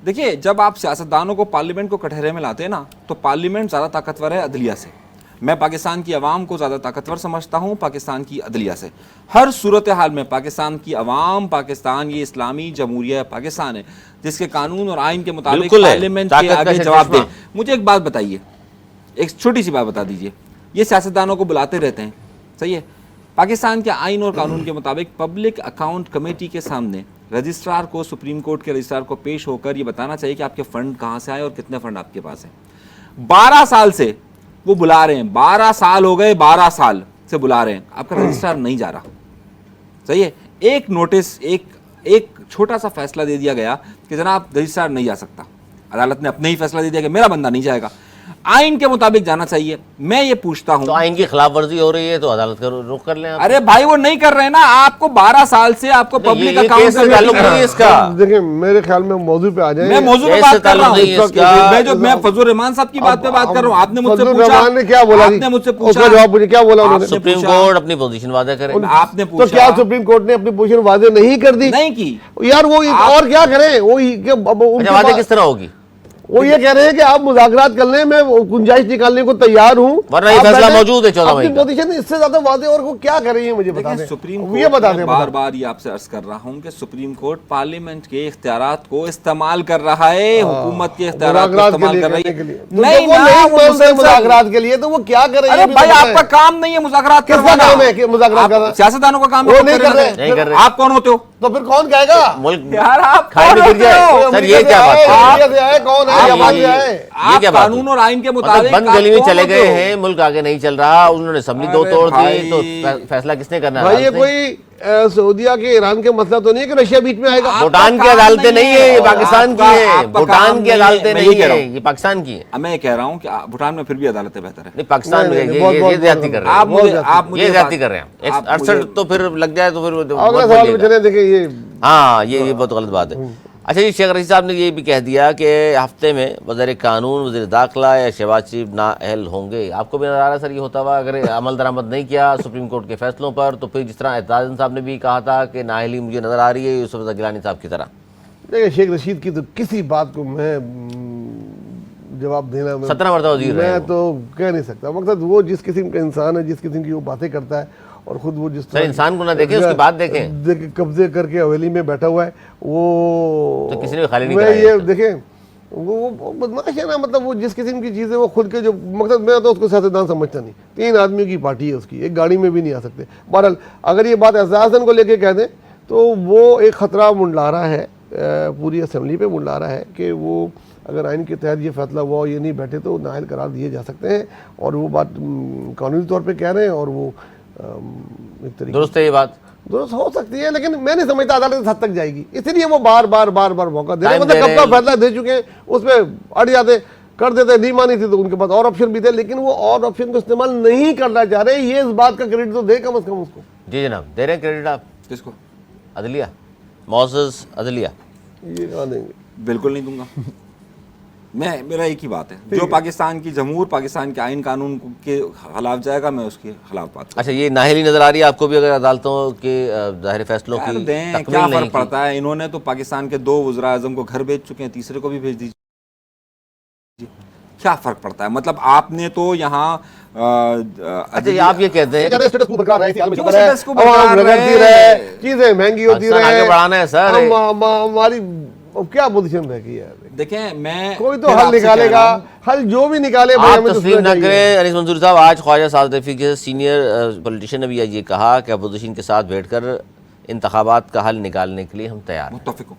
देखिए, जब आप सियासतदानों को पार्लियामेंट को कटहरे में लाते हैं ना, तो पार्लियामेंट ज़्यादा ताकतवर है अदलिया से। मैं पाकिस्तान की आवाम को ज़्यादा ताकतवर समझता हूँ पाकिस्तान की अदलिया से। हर सूरत हाल में पाकिस्तान की आवाम, पाकिस्तान ये इस्लामी जमहूरिया पाकिस्तान है जिसके कानून और आइन के मुताबिक पार्लियामेंट के आगे जवाब दे। मुझे एक बात बताइए, एक छोटी सी बात बता दीजिए। ये सियासतदानों को बुलाते रहते हैं, सही है, पाकिस्तान के आइन और कानून के मुताबिक पब्लिक अकाउंट कमेटी के सामने रजिस्ट्रार को, सुप्रीम कोर्ट के रजिस्ट्रार को पेश होकर ये बताना चाहिए कि आपके फंड कहाँ से आए और कितने फंड आपके पास हैं। 12 साल से वो बुला रहे हैं, 12 साल हो गए, 12 साल से बुला रहे हैं, आपका रजिस्ट्रार नहीं जा रहा, सही है। एक नोटिस, एक छोटा सा फैसला दे दिया गया कि जनाब रजिस्ट्रार नहीं जा सकता, अदालत ने अपने ही फैसला दे दिया कि मेरा बंदा नहीं जाएगा। आइन के मुताबिक जाना चाहिए। मैं ये पूछता हूँ, तो आइन की खिलाफ वर्जी हो रही है तो अदालत का रुख कर लें आप। अरे भाई वो नहीं कर रहे हैं ना, आपको 12 साल से आपको पब्लिक ये अकाउंट केस से ताल्लुक नहीं है इसका। देखिए मेरे ख्याल में मौजूद पे आ जाए। मैं मौजूद पे केस बात से कर रहा ताल्लुक नहीं है इसका। हूँ, मैं फजल रहमान साहब की बात पे बात कर रहा हूँ। आपने मुझसे फजलुर पूछा, रहमान ने क्या बोला जी? आपने मुझसे उसका पूछा, जवाब मुझे क्या बोला उन्होंने? आपने सुप्रीम पूछा- कोर्ट अपनी पोजीशन वादा करे। आपने तो पूछा क्या सुप्रीम कोर्ट ने अपनी पोजीशन वादे नहीं कर दी? नहीं की। यार वो और क्या करें? वो अच्छा, वादे किस तरह होगी? वो ये कह रहे हैं कि आप मुज़ाकरात कर लें, मैं गुंजाइश निकालने को तैयार हूँ, वरना ये आप फैसला बैठे, मौजूद है 14 मई अपनी का। पोजीशन इससे ज्यादा वादे और को क्या कर रही है मुझे बता देखिए दें। सुप्रीम ये कोर्ट बता में दें बार बार ये आपसे अर्ज कर रहा हूँ कि सुप्रीम कोर्ट पार्लियामेंट के इख्तियारात को इस्तेमाल कर रहा है, हुकूमत के इख्तियारात को मुज़ाकरात इस्तेमाल कर रही करने के है। लिए नहीं वो ना, नहीं वो बोलते मुसलसल- मुज़ाकरात के लिए, तो वो क्या कर रही है? अरे भाई आपका काम नहीं है मुज़ाकरात किसका करवाना। काम है कि मुज़ाकरात आप- करना? सियासतदानों का काम वो है, नहीं कर रहे। नहीं कर रहे। आप कौन होते हो? तो फिर कौन कहेगा? मुल्क यार आप खाई कौन में गिर होते जाए। हो? सर ये क्या बात है? इंडिया से आए कौन है? जापान से आए? ये आप क्या बात कानून हुई? और आइन के मतलब मुताबिक बंद आप गली में कौन चले होते गए हो? हैं, मुल्क आगे नहीं चल रहा, उन्होंने असेंबली दो अरे तोड़ दी, भाई। तो फैसला किसने करना है? भाई ये अदालत ने? कोई सऊदीया के ईरान के मसला तो नहीं है कि रशिया बीच में आएगा। आपका भूटान की काम अदालतें नहीं है, ये और पाकिस्तान की आपका- है। आपका काम भूटान की नहीं है, अदालतें मैं नहीं कह रहा है, हूँ। ये पाकिस्तान की है। अब मैं ये कह रहा हूँ कि भूटान में फिर भी अदालतें बेहतर है। नहीं, पाकिस्तान में नहीं, ये बहुत- बहुत- ज्यादती कर रहे आप हैं, मुझे आप मुझे ये बात- ज्यादती कर रहे हैं। आप मुझे- 68 तो फिर लग जाए तो फिर वो अगला बहुत सवाल में बोलिएगा। चले, देखिए ये हाँ, ये बहुत गलत बात है। अच्छा जी, शेख रशीद साहब ने ये भी कह दिया कि हफ्ते में वज़ीर कानून, वज़ीर दाखिला या शहबाज शरीफ नाअहल होंगे। आपको भी नजर आ रहा है सर ये होता हुआ? अगर अमल दरामद नहीं किया सुप्रीम कोर्ट के फैसलों पर, तो फिर जिस तरह एतजाज़ साहब ने भी कहा था कि नाअहली मुझे नज़र आ रही है यूसुफ गिलानी साहब की तरह। देखिए शेख रशीद की तो किसी बात को मैं जवाब देना 17 मरतबा वज़ीर रहे मैं वो। तो कह नहीं सकता। मकसद वो जिस किस्म का इंसान है, जिस किस्म की वो बातें करता है, और खुद वो जिस सर इंसान को ना देखें, उसकी बात देखें। कब्जे करके हवेली में बैठा हुआ है वो, तो किसी ने भी खाली नहीं मैं कराया ये देखें वो बदमाश है ना। मतलब वो जिस किस्म की चीज़ें वो खुद के जो मकसद, मैं तो उसको सियासतदान समझता नहीं। 3 आदमियों की पार्टी है उसकी, एक गाड़ी में भी नहीं आ सकते। बहरहाल अगर ये बात एजाज़न को लेके कह दें तो वो एक ख़तरा मुंडला रहा है, पूरी असम्बली पे मुंडला रहा है कि वो अगर आइन के तहत ये फैसला हुआ, ये नहीं बैठे तो नाअहल करार दिए जा सकते हैं। और वो बात कानूनी तौर पे कह रहे हैं, और वो एक तरीके दुरुस्त है ये बात? दुरुस्त हो सकती है, लेकिन मैं नहीं समझता अदालत इस हद तक जाएगी। इसलिए वो बार बार मौका दे रहे हैं। टाइम मतलब दे कब रहे का हैं। फैसला दे चुके हैं, उस पर अड़ जाते, कर देते। नहीं मानी थी तो उनके पास और ऑप्शन भी थे, लेकिन वो और ऑप्शन को इस्तेमाल नहीं करना चाह रहे। ये इस बात का क्रेडिट तो दे कम अज कम उसको। जी जनाब, दे रहे हैं क्रेडिट आप किसको? अदलिया, मौसस अदलिया? ये कहाँ देंगे? बिल्कुल नहीं दूंगा। मेरा एक ही बात है, जो पाकिस्तान की जमहूर, पाकिस्तान के आइन कानून के खिलाफ जाएगा, मैं उसके खिलाफ बात करूंगा। अच्छा, ये नाअहली नजर आ रही है आपको भी? अगर अदालतों के ज़ाहिर फैसलों कर की दें, तकमील क्या नहीं फर्क की। पड़ता है? इन्होंने तो पाकिस्तान के 2 वज़ीर आज़म को घर भेज चुके हैं, तीसरे को भी भेज दीजिए, क्या फर्क पड़ता है? मतलब आपने तो यहाँ अच्छा, ये आप ये कहते हैं बेचारे स्टेटस को बरकरार रहे, हाल में क्यों चल रहा है, स्टेटस को बरकरार आवाम रगड़ती रहे? रहे, चीजें महंगी होती पाकिस्तान आगे रहे, बढ़ाना है सर। हमारी अब क्या पोजीशन रह गई है? देखें, मैं कोई तो फिर हल आपसे कह निकालेगा, रहा हूं, हल जो भी निकाले भाई आप हमें तो तस्लीम सुनना न चाहिए। करें अनीस मंसूरी साहब, आज ख्वाजा साद रफी के सीनियर पॉलिटिशियन ने भी ये कहा कि अपोजिशन के साथ बैठकर इंतखाबात का हल निकालने के लिए हम तैयार हैं। मुत्तफिक हूं।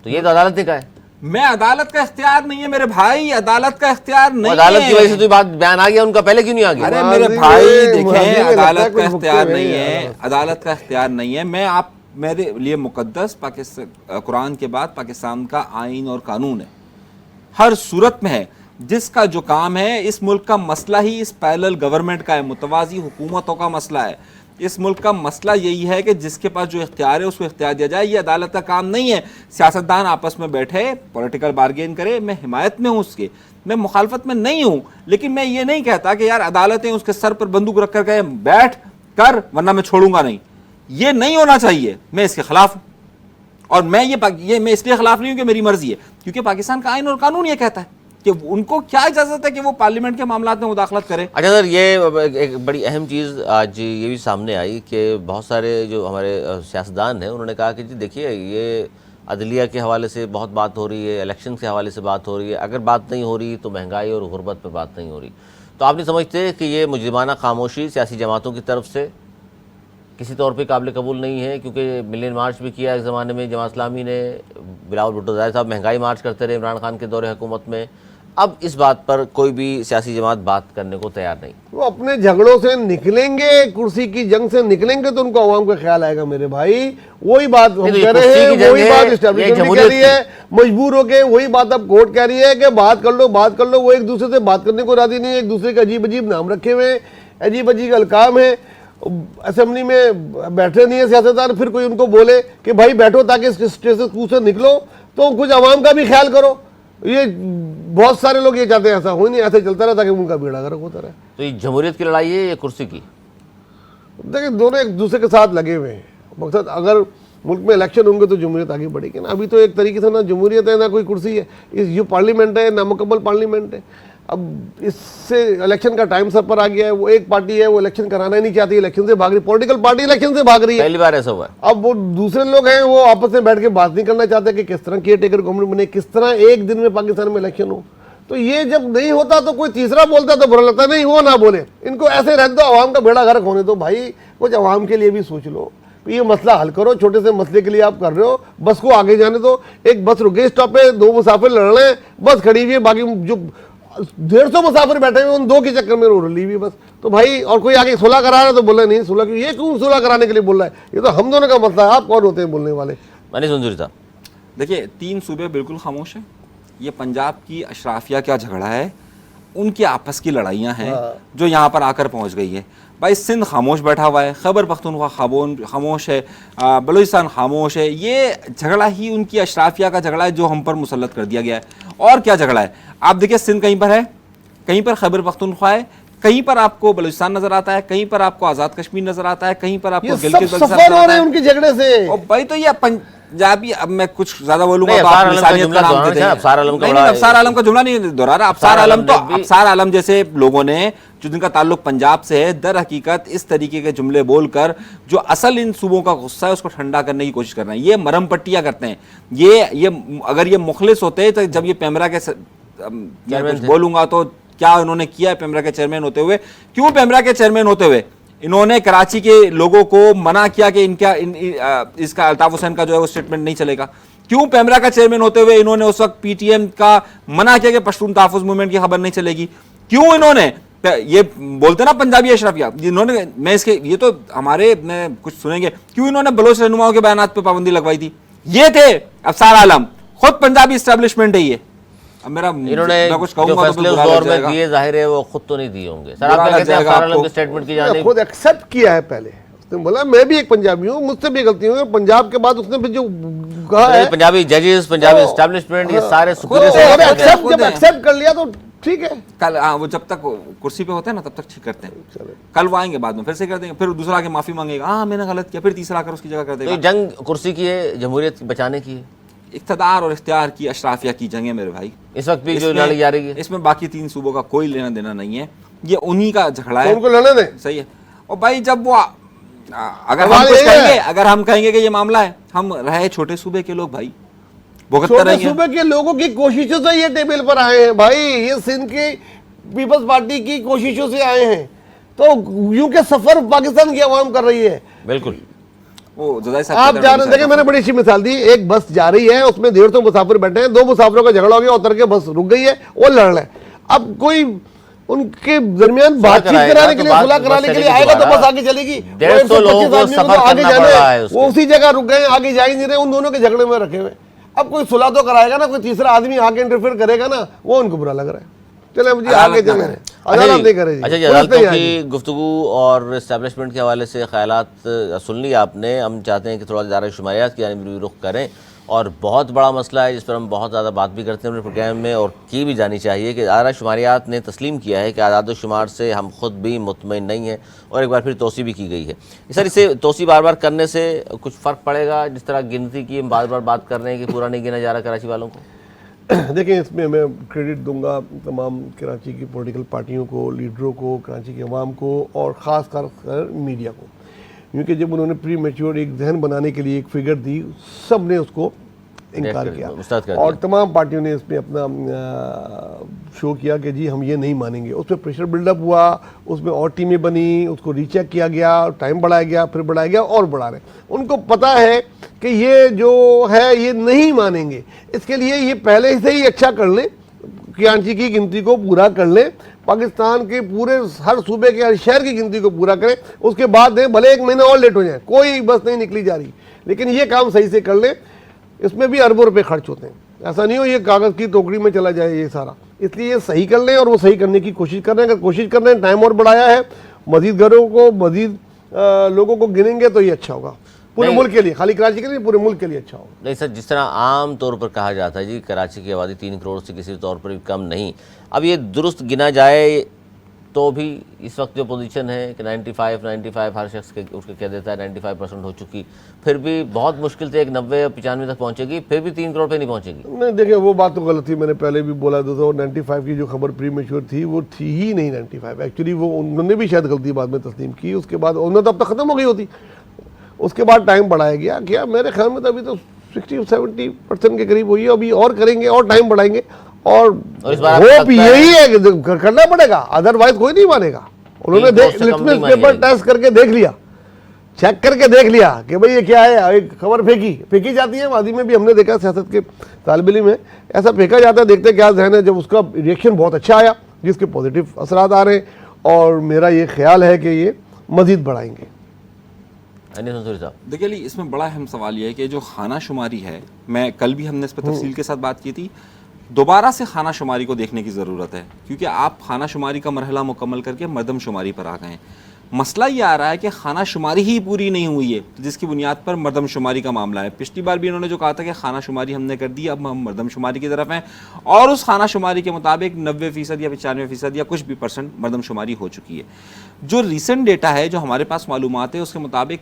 तो ये तो अदालत ने कहा है। मैं अदालत का इख्तियार नहीं है मेरे भाई, अदालत का इख्तियार वो नहीं अदालत है। की वजह से तो ये बात बयान आ गया उनका, पहले क्यों नहीं आ गया? अरे मुआज़िम मेरे भाई मुआज़िम देखें, में लगता है अदालत कुछ का भुगते इख्तियार नहीं नहीं है। है, अदालत का इख्तियार नहीं है। मैं आप मेरे लिए मुकद्दस पाकिस्तान, कुरान के बाद पाकिस्तान का आइन और कानून है, हर सूरत में है। जिसका जो काम है, इस मुल्क का मसला ही इस पैरेलल गवर्नमेंट का है, मुतवाज़ी हुकूमतों का मसला है। इस मुल्क का मसला यही है कि जिसके पास जो इख्तियार है उसको इख्तियार दिया जाए। ये अदालत का काम नहीं है। सियासतदान आपस में बैठे पॉलिटिकल बार्गेन करे, मैं हिमायत में हूँ उसके, मैं मुखालफत में नहीं हूँ, लेकिन मैं ये नहीं कहता कि यार अदालतें उसके सर पर बंदूक रख कर कहे बैठ कर वरना मैं छोड़ूंगा नहीं। ये नहीं होना चाहिए, मैं इसके खिलाफ हूँ। और मैं ये मैं इसलिए खिलाफ नहीं हूँ कि मेरी मर्जी है, क्योंकि पाकिस्तान का आइन और कानून ये कहता है कि उनको क्या इजाजत है कि वो पार्लियामेंट के मामलात में मुदाखलत करें। अच्छा सर, ये एक बड़ी अहम चीज़ आज ये भी सामने आई कि बहुत सारे जो हमारे सियासतदान हैं उन्होंने कहा कि जी देखिए, ये अदलिया के हवाले से बहुत बात हो रही है, इलेक्शन के हवाले से बात हो रही है, अगर बात नहीं हो रही तो महंगाई और गुर्बत पर बात नहीं हो रही। तो आप नहीं समझते कि ये मुजरिमाना खामोशी सियासी जमातों की तरफ से किसी तौर पे काबिल कबूल नहीं है? क्योंकि मिलियन मार्च भी किया एक ज़माने में जमात इस्लामी ने, बिलावल भुट्टो ज़ाहिर साहब महंगाई मार्च करते रहे इमरान खान के दौरे हुकूमत में, अब इस बात पर कोई भी सियासी जमात बात करने को तैयार नहीं। वो अपने झगड़ों से निकलेंगे, कुर्सी की जंग से निकलेंगे तो उनको अवाम का ख्याल आएगा मेरे भाई। वही बात हम कह रहे हैं, वही बात एस्टेब्लिशमेंट भी कह रही है, मजबूर होके वही बात अब कोर्ट कह रही है कि बात कर लो बात कर लो। वो एक दूसरे से बात करने को राजी नहीं है, एक दूसरे के अजीब अजीब नाम रखे हुए हैं, अजीब अजीब अलकाम है। असेंबली में बैठे नहीं है सियासतदान, फिर कोई उनको बोले कि भाई बैठो ताकि इस स्टेटस कू से निकलो, तो कुछ अवाम का भी ख्याल करो। ये बहुत सारे लोग ये चाहते हैं, ऐसा हो नहीं, ऐसे चलता रहा ताकि उनका बेड़ा गर्क होता रहे। तो ये जमहूरियत की लड़ाई है या कुर्सी की? देखिए दोनों एक दूसरे के साथ लगे हुए हैं। मकसद अगर मुल्क में इलेक्शन होंगे तो जमहूरियत आगे बढ़ेगी ना। अभी तो एक तरीके से ना जमहूरियत है ना कोई कुर्सी है, ये पार्लियामेंट है, नामुकम्मल पार्लियामेंट है। अब इससे इलेक्शन का टाइम सब पर आ गया है। वो एक पार्टी है वो इलेक्शन कराना ही नहीं चाहती, इलेक्शन से भाग रही, पॉलिटिकल पार्टी इलेक्शन से भाग रही है। पहली बार ऐसा हुआ है। अब वो दूसरे लोग हैं वो आपस में बैठ के बात नहीं करना चाहते कि किस तरह केयर टेकर गवर्नमेंट बने, किस तरह एक दिन में पाकिस्तान में इलेक्शन हो। तो ये जब नहीं होता तो कोई तीसरा बोलता तो बुरा लगता, नहीं वो ना बोले, इनको ऐसे रहने दो, अवाम का बेड़ा गर्क होने दो। भाई कुछ अवाम के लिए भी सोच लो, ये मसला हल करो। छोटे से मसले के लिए आप कर रहे हो, बस को आगे जाने दो। एक बस रुके स्टॉप पे, दो मुसाफिर लड़ रहे हैं, बस खड़ी हुई है, बाकी जो 150 मुसाफिर बैठे हुए उन दो के चक्कर में रुली हुई बस। तो भाई और कोई आगे सुलह करा रहा है तो बोला नहीं सुलह क्यों, ये क्यों सुलह कराने के लिए बोल रहा है, ये तो हम दोनों का मसला है, आप कौन होते हैं बोलने वाले। मनीष मंजूरी साहब, देखिए 3 सूबे बिल्कुल खामोश हैं। ये पंजाब की अशराफिया क्या झगड़ा है, उनकी आपस की लड़ाइयाँ हैं जो यहाँ पर आकर पहुँच गई है। भाई सिंध खामोश बैठा हुआ है, खैबर पख्तूनख्वा खामोश है, बलूचिस्तान खामोश है। ये झगड़ा ही उनकी अशराफिया का झगड़ा है जो हम पर मुसल्लत कर दिया गया है। और क्या झगड़ा है, आप देखिए सिंध कहीं पर है, कहीं पर खैबर पख्तूनख्वा है, कहीं पर आपको बलूचिस्तान नजर आता है, कहीं पर आपको आजाद कश्मीर नजर आता है, कहीं पर आपको गिलगित नजर आता है उनके झगड़े से। और भाई तो ये पंजाबी, अब मैं कुछ ज्यादा बोलूंगा तो आप इंसानियत का नाम देते हैं। अफसार आलम का जुमला नहीं दोहरा रहा। अफसार आलम जैसे लोगों ने जो जिनका ताल्लुक पंजाब से है, दर हकीकत इस तरीके के जुमले बोलकर जो असल इन सूबों का गुस्सा है उसको ठंडा करने की कोशिश कर रहे हैं। ये मरम पट्टियां करते हैं। ये अगर ये मुखलिस होते तो जब ये पेमरा के कुछ बोलूंगा तो क्या इन्होंने किया है पेमरा के चेयरमैन होते हुए, क्यों पेमरा के चेयरमैन होते हुए इन्होंने कराची के लोगों को मना किया कि इसका अल्ताफ हुसैन का जो है वो स्टेटमेंट नहीं चलेगा। क्यों पेमरा का चेयरमैन होते हुए इन्होंने उस वक्त पीटीएम का मना किया कि पश्तून तहफ़्फ़ुज़ मूवमेंट की खबर नहीं चलेगी। क्यों इन्होंने ये बोलते ना पंजाबी अशराफिया, इन्होंने मैं इसके ये तो हमारे में कुछ सुनेंगे, क्यों इन्होंने बलोच रहनुमाओं के बयानात पर पाबंदी लगवाई थी। ये थे अफसार आलम, खुद पंजाबी एस्टेब्लिशमेंट है ये। अब मेरा इन्होंने कुछ जो फैसले उस दौर में दिए जाहिर है वो खुद तो नहीं दिए होंगे। सर आप कहते हैं अफसार आलम के स्टेटमेंट की जाने खुद एक्सेप्ट किया है। पहले उसने बोला मैं भी एक पंजाबी हूँ, मुझसे भी गलती हुई। पंजाब के बाद उसने फिर जो कहा है पंजाबी जजेस, पंजाबी एस्टेब्लिशमेंट, ये सारे जब एक्सेप्ट कर लिया तो ठीक है। कल वो जब तक कुर्सी पे होते हैं ना तब तक ठीक करते हैं, कल वो आएंगे बाद में फिर से कर देंगे, फिर दूसरा आके माफी मांगेगा, हाँ मैंने गलत किया, फिर तीसरा आकर उसकी जगह कर देगा। जंग कुर्सी की है, जमहूरियत बचाने की है, इख्तियार और इख्तियार की अशराफिया की जंग है मेरे भाई। इस वक्त भी जो लड़ी जा रही है इसमें बाकी 3 सूबों का कोई लेना देना नहीं है, ये उन्हीं का झगड़ा है, उनको लड़ने दें। सही है। और भाई जब वो अगर हम कुछ कहेंगे, अगर हम कहेंगे कि ये मामला है, हम रहे छोटे सूबे के लोग भाई, छोटे सूबे के लोगों की कोशिशों से ये टेबल पर आए हैं भाई। ये सिंध की पीपल्स पार्टी की कोशिशों से आए हैं, तो यूं के सफर पाकिस्तान की आवाम कर रही है। बिल्कुल वो आप जा रहे देखिए, मैंने बड़ी अच्छी मिसाल दी। एक बस जा रही है, उसमें 150 मुसाफिर बैठे हैं, 2 मुसाफिरों का झगड़ा हो गया, उतर के बस रुक गई है, वो लड़ रहे हैं। अब कोई उनके दरमियान बातचीत कराने के लिए, सुलह कराने के लिए आएगा तो बस आगे चलेगी। 150 लोगों को सफर करना पड़ रहा है, वो उसी जगह रुक गए, आगे जा ही नहीं रहे, उन दोनों के झगड़े में रखे हुए। अब कोई सुलह तो कराएगा ना, कोई तीसरा आदमी आके इंटरफेयर करेगा ना, वो उनको बुरा लग रहा है। चले मुझे आगे चले, अदालत नहीं करे। अच्छा जी, अदालतों की गुफ्तगू और एस्टेब्लिशमेंट के हवाले से ख्यालात सुन लिया आपने। हम चाहते हैं कि थोड़ा ज़्यादा शुमारियात की जानिब भी रुख करें, और बहुत बड़ा मसला है जिस पर हम बहुत ज़्यादा बात भी करते हैं अपने प्रोग्राम में, और की भी जानी चाहिए कि आरा शुमारियात ने तस्लीम किया है कि आज़ाद शुमार से हम खुद भी मुतमईन नहीं हैं, और एक बार फिर तोसी भी की गई है। सर इसे तोसी बार बार करने से कुछ फ़र्क पड़ेगा? जिस तरह गिनती की हम बार बार बात कर रहे हैं कि पूरा नहीं गिना जा रहा कराची वालों को। देखिए इसमें मैं क्रेडिट दूंगा तमाम कराची की पॉलिटिकल पार्टियों को, लीडरों को, कराची के अवाम को, और ख़ास कर मीडिया को, क्योंकि जब उन्होंने प्री मैच्योर एक जहन बनाने के लिए एक फिगर दी, सब ने उसको इनकार किया, और तमाम पार्टियों ने इसमें अपना शो किया कि जी हम ये नहीं मानेंगे। उस पर प्रेशर बिल्डअप हुआ, उसमें और टीमें बनी, उसको रीचेक किया गया, टाइम बढ़ाया गया, फिर बढ़ाया गया और बढ़ा रहे। उनको पता है कि ये जो है ये नहीं मानेंगे, इसके लिए ये पहले से ही अच्छा कर लें, कराची की गिनती को पूरा कर लें, पाकिस्तान के पूरे हर सूबे के हर शहर की गिनती को पूरा करें, उसके बाद दें, भले 1 महीना और लेट हो जाए, कोई बस नहीं निकली जा रही, लेकिन ये काम सही से कर लें। इसमें भी अरबों रुपए खर्च होते हैं, ऐसा नहीं हो ये कागज़ की टोकरी में चला जाए ये सारा, इसलिए ये सही कर लें और वो सही करने की कोशिश कर रहे हैं। अगर कोशिश कर रहे हैं, टाइम और बढ़ाया है, मजीद घरों को, मजीद लोगों को गिनेंगे तो ये अच्छा होगा पूरे मुल्क के लिए, खाली कराची के लिए, पूरे मुल्क के लिए अच्छा होगा। नहीं सर, जिस तरह आम तौर पर कहा जाता है जी कराची की आबादी 3 करोड़ से किसी तौर पर भी कम नहीं, अब ये दुरुस्त गिना जाए तो भी इस वक्त जो पोजीशन है कि 95 हर शख्स के उसके कह देता है 95% हो चुकी, फिर भी बहुत मुश्किल से एक 90 या 95 तक पहुंचेगी, फिर भी 3 करोड़ पे नहीं पहुंचेगी। नहीं देखिए, वो बात तो गलत थी, मैंने पहले भी बोला था, 95 की जो खबर प्री मेच्योर थी वो थी ही नहीं 95, एक्चुअली वो उन्होंने भी शायद गलती बाद में तस्लीम की, उसके बाद उन्होंने तो अब तक ख़त्म हो गई होती, उसके बाद टाइम बढ़ाया गया क्या, मेरे ख्याल में तो अभी तो 60-70% के करीब हुई है, अभी और करेंगे और टाइम बढ़ाएंगे, और इस बार होप यही है कि करना पड़ेगा, अदरवाइज कोई नहीं मानेगा। उन्होंने लिटमस पेपर टेस्ट करके देख लिया, चेक करके देख लिया कि भाई ये क्या है, एक खबर फेंकी जाती है, वादी में भी हमने देखा, सियासत के तालिब इल्म में ऐसा फेंका जाता है, देखते क्या जहन है, जब उसका रिएक्शन बहुत अच्छा आया, जिसके पॉजिटिव असरात आ रहे हैं, और मेरा ये ख्याल है कि ये मजीद बढ़ाएंगे। देखिए अली, इसमें बड़ा अहम सवाल ये है कि जो खाना शुमारी है, मैं कल भी हमने इस पर तफसील के साथ बात की थी, दोबारा से खाना शुमारी को देखने की ज़रूरत है, क्योंकि आप खाना शुमारी का मरहला मुकम्मल करके मरदम शुमारी पर आ गए हैं। मसला ये आ रहा है कि खाना शुमारी ही पूरी नहीं हुई है, जिसकी बुनियाद पर मरदम शुमारी का मामला है। पिछली बार भी इन्होंने जो कहा था कि खाना शुमारी हमने कर दी, अब हम मरदम शुमारी की तरफ हैं, और उस खाना शुमारी के मुताबिक 90% या 95% या कुछ भी % मरदम शुमारी हो चुकी है। जो रिसेंट डेटा है, जो हमारे पास मालूमात है, उसके मुताबिक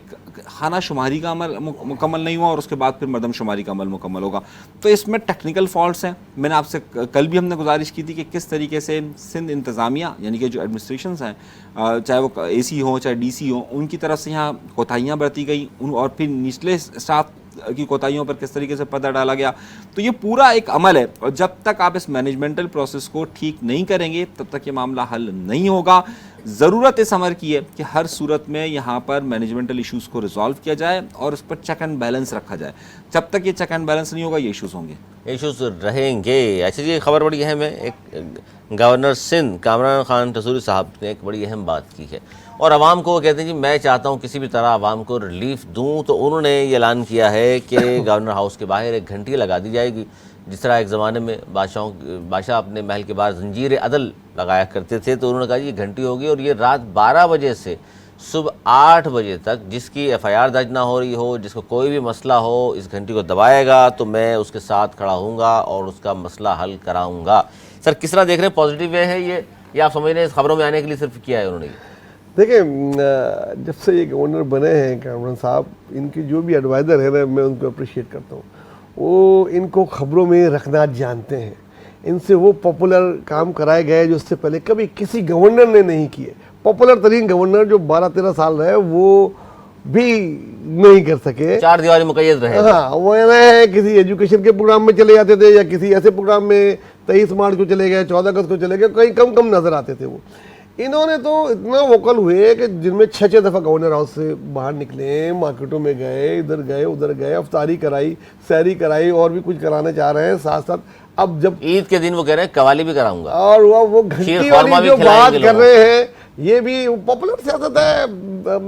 खाना शुमारी का अमल मुकम्मल नहीं हुआ और उसके बाद फिर मरदम शुमारी का अमल मुकम्मल होगा। तो इसमें टेक्निकल फॉल्ट्स हैं। मैंने आपसे कल भी हमने गुजारिश की थी कि किस तरीके से सिंध इंतज़ामिया यानी कि जो एडमिनिस्ट्रेशंस हैं, चाहे वो AC हो चाहे DC हो, उनकी तरफ से यहाँ कोताहियाँ बरती गई, और फिर निचले स्टाफ की कोताहियों पर किस तरीके से पर्दा डाला गया। तो ये पूरा एक अमल है, और जब तक आप इस मैनेजमेंटल प्रोसेस को ठीक नहीं करेंगे तब तक ये मामला हल नहीं होगा। ज़रूरत इस अमर की है कि हर सूरत में यहाँ पर मैनेजमेंटल इश्यूज़ को रिजॉल्व किया जाए और उस पर चेक एंड बैलेंस रखा जाए। जब तक ये चेक एंड बैलेंस नहीं होगा, ये इश्यूज़ होंगे, इश्यूज़ रहेंगे। ऐसे ये खबर बड़ी अहम है, एक गवर्नर सिंध कामरान खान टसूरी साहब ने एक बड़ी अहम बात की है, और आवाम को वो कहते हैं कि मैं चाहता हूँ किसी भी तरह आवाम को रिलीफ दूँ, तो उन्होंने ये ऐलान किया है कि गवर्नर हाउस के बाहर एक घंटी लगा दी जाएगी, जिस तरह एक ज़माने में बादशाह अपने महल के बाहर जंजीर अदल लगाया करते थे, तो उन्होंने कहा ये घंटी होगी, और ये रात 12 बजे से सुबह 8 बजे तक जिसकी FIR दर्ज ना हो रही हो, जिसको कोई भी मसला हो, इस घंटी को दबाएगा तो मैं उसके साथ खड़ा हूँगा और उसका मसला हल कराऊँगा। सर किस तरह देख रहे हैं, पॉजिटिव वे है ये, या आप समझ रहे हैं इस खबरों में आने के लिए सिर्फ किया है उन्होंने? देखिए, जब से ये गवर्नर बने हैं कामरान साहब, इनके जो भी एडवाइज़र है ना, मैं उनको अप्रिशिएट करता हूँ, वो इनको खबरों में रखना जानते हैं। इनसे वो पॉपुलर काम कराए गए जो इससे पहले कभी किसी गवर्नर ने नहीं किए। पॉपुलर तरीन गवर्नर जो 12-13 साल रहे वो भी नहीं कर सके, 4 दीवारी मुकैयद रहे। हाँ, वो रहे, किसी एजुकेशन के प्रोग्राम में चले जाते थे, या किसी ऐसे प्रोग्राम में 23 मार्च को चले गए, 14 अगस्त को चले गए, कहीं कम नजर आते थे वो। इन्होंने तो इतना वोकल हुए कि जिनमें 6 दफ़ा गवर्नर हाउस से बाहर निकले, मार्केटों में गए, इधर गए उधर गए, अफ्तारी कराई, सैरी कराई, और भी कुछ कराने चाह रहे हैं साथ साथ। अब जब ईद के दिन वो कह रहे हैं कवाली भी कराऊंगा, और वो घंटी वाली जो बात कर रहे हैं, ये भी पॉपुलर सियासत है,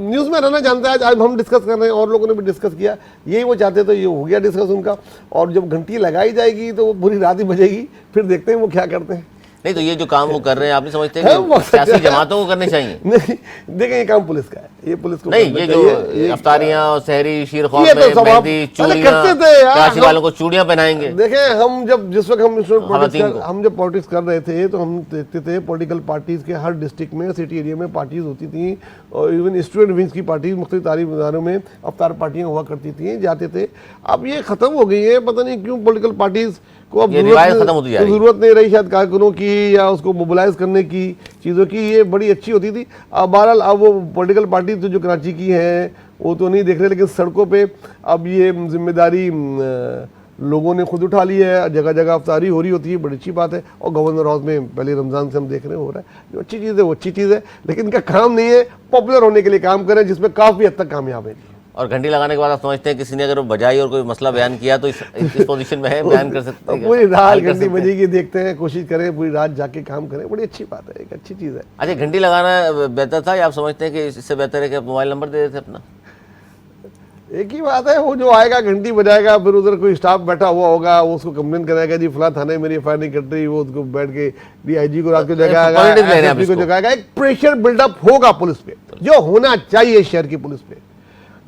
न्यूज़ में रहना जानता है। आज हम डिस्कस कर रहे हैं और लोगों ने भी डिस्कस किया, यही वो चाहते, तो ये हो गया डिस्कस उनका। और जब घंटी लगाई जाएगी तो वो पूरी रात ही बजेगी, फिर देखते हैं वो क्या करते हैं। नहीं तो ये जो काम वो कर रहे हैं, आप नहीं समझते कि सियासी जमातों को करने चाहिए? नहीं देखिए, ये काम पुलिस का है, ये पुलिस को नहीं, ये जो अफ्तारियां, सहरी, शीरख्वार में मेहंदी, चूड़ियां, कराची वालों को चूड़ियां पहनाएंगे। देखें, हम जब जिस वक्त हम जब पॉलिटिक्स कर रहे थे, तो हम देखते थे पॉलिटिकल पार्टीज के हर डिस्ट्रिक्ट में, सिटी एरिया में पार्टीज होती थी, और इवन स्टूडेंट विंग्स की पार्टीज मुख्तलिफ तारीफ इदारों में अफ्तार पार्टियां हुआ करती थी, जाते थे। अब ये खत्म हो गई है, पता नहीं क्यों पॉलिटिकल पार्टीज को अब जरूरत नहीं रही शायद कारकुनों की, या उसको मोबिलाइज करने की चीज़ों की। ये बड़ी अच्छी होती थी। अब बहरहाल अब वो पॉलिटिकल पार्टी तो जो कराची की हैं वो तो नहीं देख रहे, लेकिन सड़कों पे अब ये जिम्मेदारी लोगों ने खुद उठा ली है, जगह जगह अफ्तारी हो रही होती है, बड़ी अच्छी बात है। और गवर्नर हाउस में पहले रमज़ान से हम देख रहे हैं हो रहा है, जो अच्छी चीज़ है वो अच्छी चीज़ है, लेकिन इनका काम नहीं है पॉपुलर होने के लिए काम करें, जिसमें काफ़ी हद तक कामयाब है। और घंटी लगाने के बाद आप समझते हैं किसी ने अगर बजाई और कोई मसला बयान किया तो इस पोजीशन में है, बयान कर सकते हैं, पूरी रात हल कर घंटी सकते हैं। बजेगी, देखते हैं, कोशिश करें पूरी रात जाके काम करें, बड़ी अच्छी बात है, एक अच्छी चीज़ है। अच्छा, घंटी लगाना बेहतर था या आप समझते हैं कि इससे बेहतर है कि आप मोबाइल नंबर दे देते अपना? एक ही बात है, वो जो आएगा घंटी बजाएगा, फिर उधर कोई स्टाफ बैठा हुआ होगा, वो उसको कंप्लेन करेगा जी फलां थाने मेरी एफआईआर नहीं कट रही, वो उसको बैठ के डीआईजी को रात को जगाएगा, पॉलिटिक्स ले रहे हैं आप एसएसपी को इसको। जगाएगा। एक प्रेशर बिल्डअप होगा पुलिस पे, जो होना चाहिए शहर की पुलिस पे।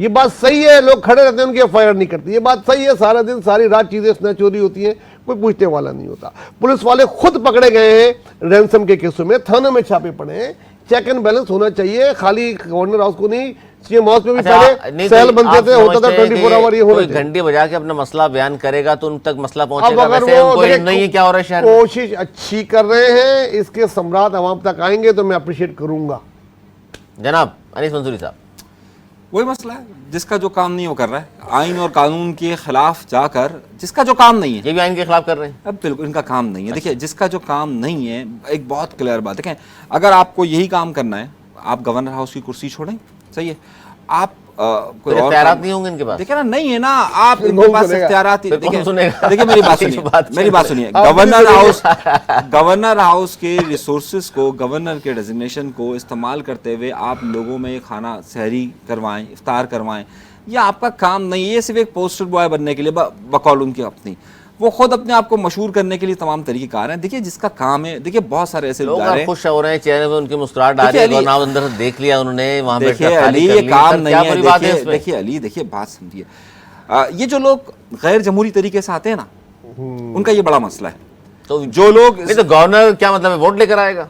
ये बात सही है, लोग खड़े रहते हैं, उनकी एफआईआर नहीं करती, ये बात सही है। सारा दिन सारी रात चीजें स्नैच चोरी होती हैं, कोई पूछने वाला नहीं होता। पुलिस वाले खुद पकड़े गए हैं रैंसम के केसों में, थानों में छापे पड़े हैं। चेक एंड बैलेंस होना चाहिए, खाली गवर्नर हाउस को नहीं, सीएम हाउस में भी अच्छा, पहले नहीं सेल तो बनते आप थे, होता था समझते हैं 24 आवर, ये कि होना कोई चाहिए। घंटी बजा के अपना मसला बयान करेगा तो उन तक मसला अब पहुंचेगा। अगर वैसे वो हमको देखिए, इल्म नहीं है क्या हो रहा है शहर में। कोशिश अच्छी कर रहे हैं, इसके सम्राट आवाम तक आएंगे तो मैं अप्रिशिएट करूंगा। जनाब अनीस मंसूरी साहब, वही मसला है, जिसका जो काम नहीं वो कर रहा है, आइन और कानून के खिलाफ जाकर, जिसका जो काम नहीं है, ये भी आइन के खिलाफ कर रहे हैं। अब बिल्कुल इनका काम नहीं है। देखिए, जिसका जो काम नहीं है, एक बहुत क्लियर बात है, अगर आपको यही काम करना है, आप गवर्नर हाउस की कुर्सी छोड़ें, सही है, आप कोई और इख्तियारात काम- नहीं होंगे इनके पास। देखिए ना, नहीं है ना, आप फिर इनके कौन पास सुनेगा? इख्तियारात ही- फिर कौन देखिए सुनेगा? देखिए, मेरी बात ये सुनिए, बात मेरी बात सुनिए। आप गवर्नर हाउस के रिसोर्सेज को, गवर्नर के डेजिग्नेशन को इस्तेमाल करते हुए आप लोगों में खाना सहरी करवाएं, इफ्तार करवाएं, ये आपका काम नहीं है। ये सिर्फ एक पोस्टर बॉय बनने के लिए बकौल उनकी अपनी, वो खुद अपने आप को मशहूर करने के लिए तमाम तरीक़ेकार हैं। देखिए, जिसका काम है, देखिए बहुत सारे ऐसे लोग इदारे हैं। खुश हो रहे हैं, चेहरे में उनकी मुस्कुराहट आ रही देखिए है, अली- वरना अंदर से देख लिया उन्होंने, वहां पे देखिए खाली अली, कर ये ली। काम सर, नहीं क्या है। बुरी बात है देखिए इसमें? देखिए अली, देखिए बात समझिए, ये जो लोग गैर जमहूरी तरीके से आते हैं ना, उनका ये बड़ा मसला है। तो जो लोग नहीं तो गवर्नर क्या मतलब है, वोट लेकर आएगा?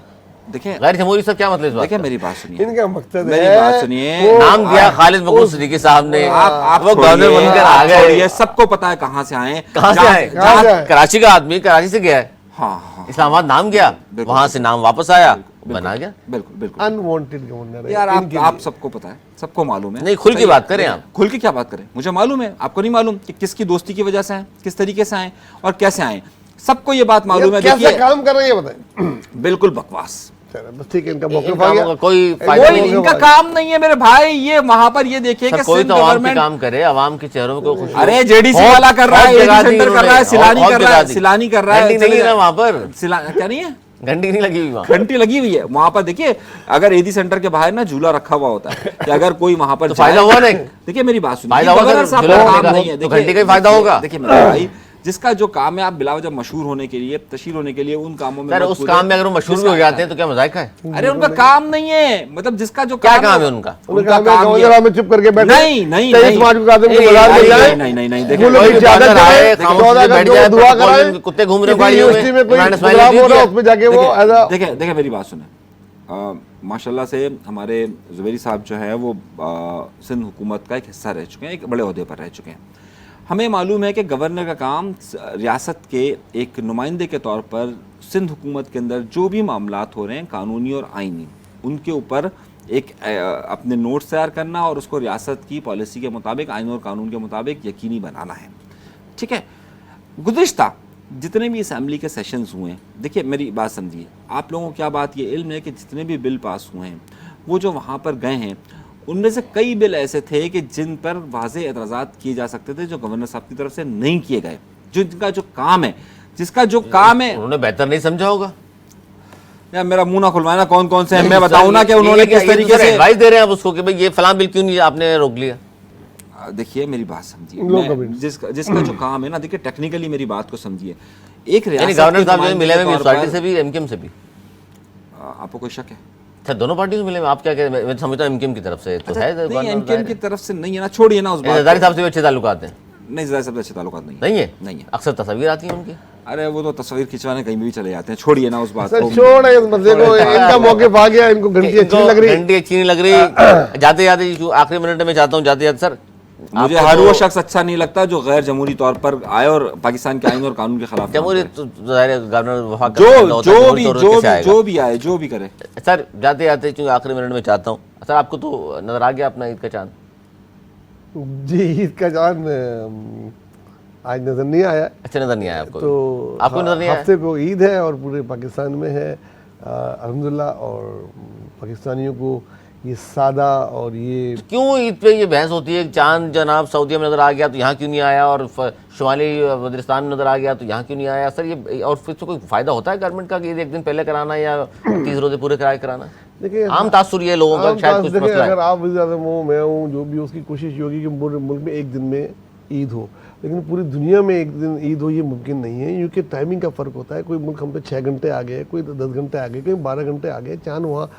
देखिए गैर जमहूरी सर क्या मतलब इस बात देखिए का? मेरी बात सुनिए, इनका मकसद मेरी है, बात सुनिए। वो- नाम दिया खालिद मकबूल सिद्दीकी साहब ने, आप वो गवर्नर छोड़िए, बनकर आ आप गए। छोड़िए, सबको पता है कहाँ से आए, कहाँ से जहाँ- आए? कहाँ से आए? कराची का आदमी, कराची से गया है, हाँ हाँ, इस्लामाबाद नाम गया, बिल्कुल। वहां से नाम वापस आया, बना गया। बिल्कुल बिल्कुल। अनवांटेड गवर्नर है यार इनके आप लिए। सबको पता है, सबको मालूम है। नहीं, खुल की सही है। बात करें आप। खुल की क्या बात करें, मुझे मालूम है, आपको नहीं मालूम कि किसकी दोस्ती की वजह से आए, किस तरीके से आए और कैसे आए, सबको ये बात मालूम है। ये कैसे देखिए, काम कर रहे हैं ये बताएं। बिल्कुल बकवास, चलो, बस ठीक है, इनका इन मौका आ कामों गया। का कोई कोई फायदा कोई नहीं। लोग- इनका काम नहीं है मेरे भाई। ये वहां पर ये देखिए सर, कि कोई सिंध तो आवाम के गवर्नमेंट, काम करे, आवाम के चेहरों को खुश। अरे जेडीसी वाला कर रहा है, एडी सेंटर कर रहा है, सिलानी कर रहा है, सिलानी कर रहा है, घंटी नहीं है ना वहां पर, क्या नहीं है, घंटी नहीं लगी हुई वहां। घंटी लगी हुई है वहां पर। देखिए, अगर एडी सेंटर के बाहर ना झूला रखा हुआ होता है कि अगर कोई वहां पर तो फायदा जाए- हुआ नहीं? देखिए मेरी बात सुनिए, फायदा हुआ गवर्नर सर, साहब झूला का रखने काम का? नहीं है। तो देखिए- घंटी का ही फायदा होगा? देखिए मेरे भाई, जिसका जो काम है, आप बिला वजह मशहूर होने के लिए, तशहीर होने के लिए उन कामों में सर मत उस कूदें। काम में अगर वो मशहूर भी हो जाते हैं तो क्या मजाक है? अरे उनका काम नहीं है, मतलब जिसका जो क्या काम है उनका? उनका उनका काम ये- गवर्नर में चुप करके बैठे, नहीं, नहीं, 23 नहीं। मार्च को आदमी नहीं, को बाजार में नहीं, जाए, नहीं, वो देखिए लोग कोई भी इजाजत गवर्नर आए, करें, खामोशी 14 से अगस्त बैठ को जाए, दुआ प्रोटोकॉल कराएं, में कुत्ते घूम रहे हैं किसी गाड़ियों में, यूनिवर्सिटी में कोई इमरान इस्माइल प्रोग्राम ने हो रहा है, किया। उसमें जाके वो ऐसा देखिए मेरी बात सुने, माशाल्लाह से हमारे जुबैरी साहब जो है वो सिंध हुकूमत का एक हिस्सा रह चुके हैं, एक बड़े ओहदे पर रह चुके हैं। हमें मालूम है कि गवर्नर का काम रियासत के एक नुमाइंदे के तौर पर सिंध हुकूमत के अंदर जो भी मामलात हो रहे हैं कानूनी और आइनी, उनके ऊपर एक अपने नोट्स तैयार करना और उसको रियासत की पॉलिसी के मुताबिक, आइन और कानून के मुताबिक यकीनी बनाना है। ठीक है, गुज़िश्ता जितने भी असम्बली के सेशंस हुए हैं, देखिए मेरी बात समझिए, आप लोगों को क्या बात ये इल्म है कि जितने भी बिल पास हुए हैं वो जो वहाँ पर गए हैं, उनमें से कई बिल ऐसे थे कि जिन पर वाज़ेह एतराज़ात किए जा सकते थे, जो गवर्नर साहब की तरफ से नहीं किए गए। जिनका जो काम है, जिसका जो काम है, उन्होंने बेहतर नहीं समझा होगा। यार मेरा मुंह ना खुलवाना, कौन कौन से हैं मैं बताऊं ना कि उन्होंने किस तरीके से एडवाइस दे रहे हैं आप उसको कि भाई ये फलां बिल क्यों नहीं आपने रोक लिया। देखिए मेरी बात समझिए, इन लोगों का मैं भी। जिसका जो काम है ना, देखिए टेक्निकली मेरी बात को समझिए। एक यानी रियासत गवर्नर के साहब जो नुमाइंदे मिले के हुए तौर म्यूनसिपैलिटी पर- से भी, एमकेएम से भी। आपको कोई शक है? अच्छा, दोनों पार्टी से मिले हुए, आप क्या कहते हैं? मैं समझता हूँ एमकेएम की तरफ से तो है, नहीं, एमकेएम की तरफ से नहीं है ना, छोड़िए ना उस बात जरदारी को। साहब से भी अच्छे ताल्लुकात हैं? नहीं, ज़्यादा सबसे अच्छे ताल्लुकात नहीं नहीं है? नहीं है। अक्सर तस्वीर आती है उनकी। अरे वो तो तस्वीर खिंचवाने कहीं भी चले जाते हैं, छोड़िए ना उस बात सर को। छोड़ इस मसले को, इनका मौके आ गया, इनको घंटी अच्छी नहीं लग रही। घंटी अच्छी नहीं लग रही। जाते जाते आखिरी मिनट में चाहता हूँ, जाते जाते सर मुझे आपको हर तो- वो शख्स अच्छा नहीं लगता जो गैर जमहूरी तौर पर आए और पाकिस्तान के आइन और कानून के खिलाफ काम जमहूरी करे। तो ज़ाहिर है गवर्नर वफाक का जो फैसला होता है, जो जमहूरी भी तौर पर जो कैसे भी आएगा? जो भी आए, जो भी करे। सर जाते जाते चूंकि आखिरी मिनट में चाहता हूँ, सर आपको तो नजर आ गया अपना ईद का चांद? जी, ईद का चांद आज नजर नहीं आया, अच्छा, नजर नहीं आया आपको? तो आपको नजर नहीं आया? हफ्ते को ईद है और पूरे पाकिस्तान में है अल्हम्दुलिल्लाह, और पाकिस्तानियों को ये सादा और ये क्यों ईद पे ये बहस होती है? चांद जनाब सऊदीया में नज़र आ गया तो यहाँ क्यों नहीं आया, और शुमाली वज़ीरिस्तान में नज़र आ गया तो यहाँ क्यों नहीं आया? सर ये और फिर तो कोई फ़ायदा होता है गवर्नमेंट का कि ईद एक दिन पहले कराना या 30 रोज़े पूरे कराए कराना? देखिए आम तासुर ये लोगों का शायद कुछ देखिए, मसला है। अगर आप वज़ीर-ए-आज़म हो, मैं हूँ, जो भी उसकी कोशिश ये होगी कि पूरे मुल्क में एक दिन में ईद हो, लेकिन पूरी दुनिया में एक दिन ईद हो ये मुमकिन नहीं है, क्योंकि टाइमिंग का फ़र्क होता है। कोई मुल्क हम पे 6 घंटे आगे है, कोई 10 घंटे आगे, कोई 12 घंटे आगे। चांद वहाँ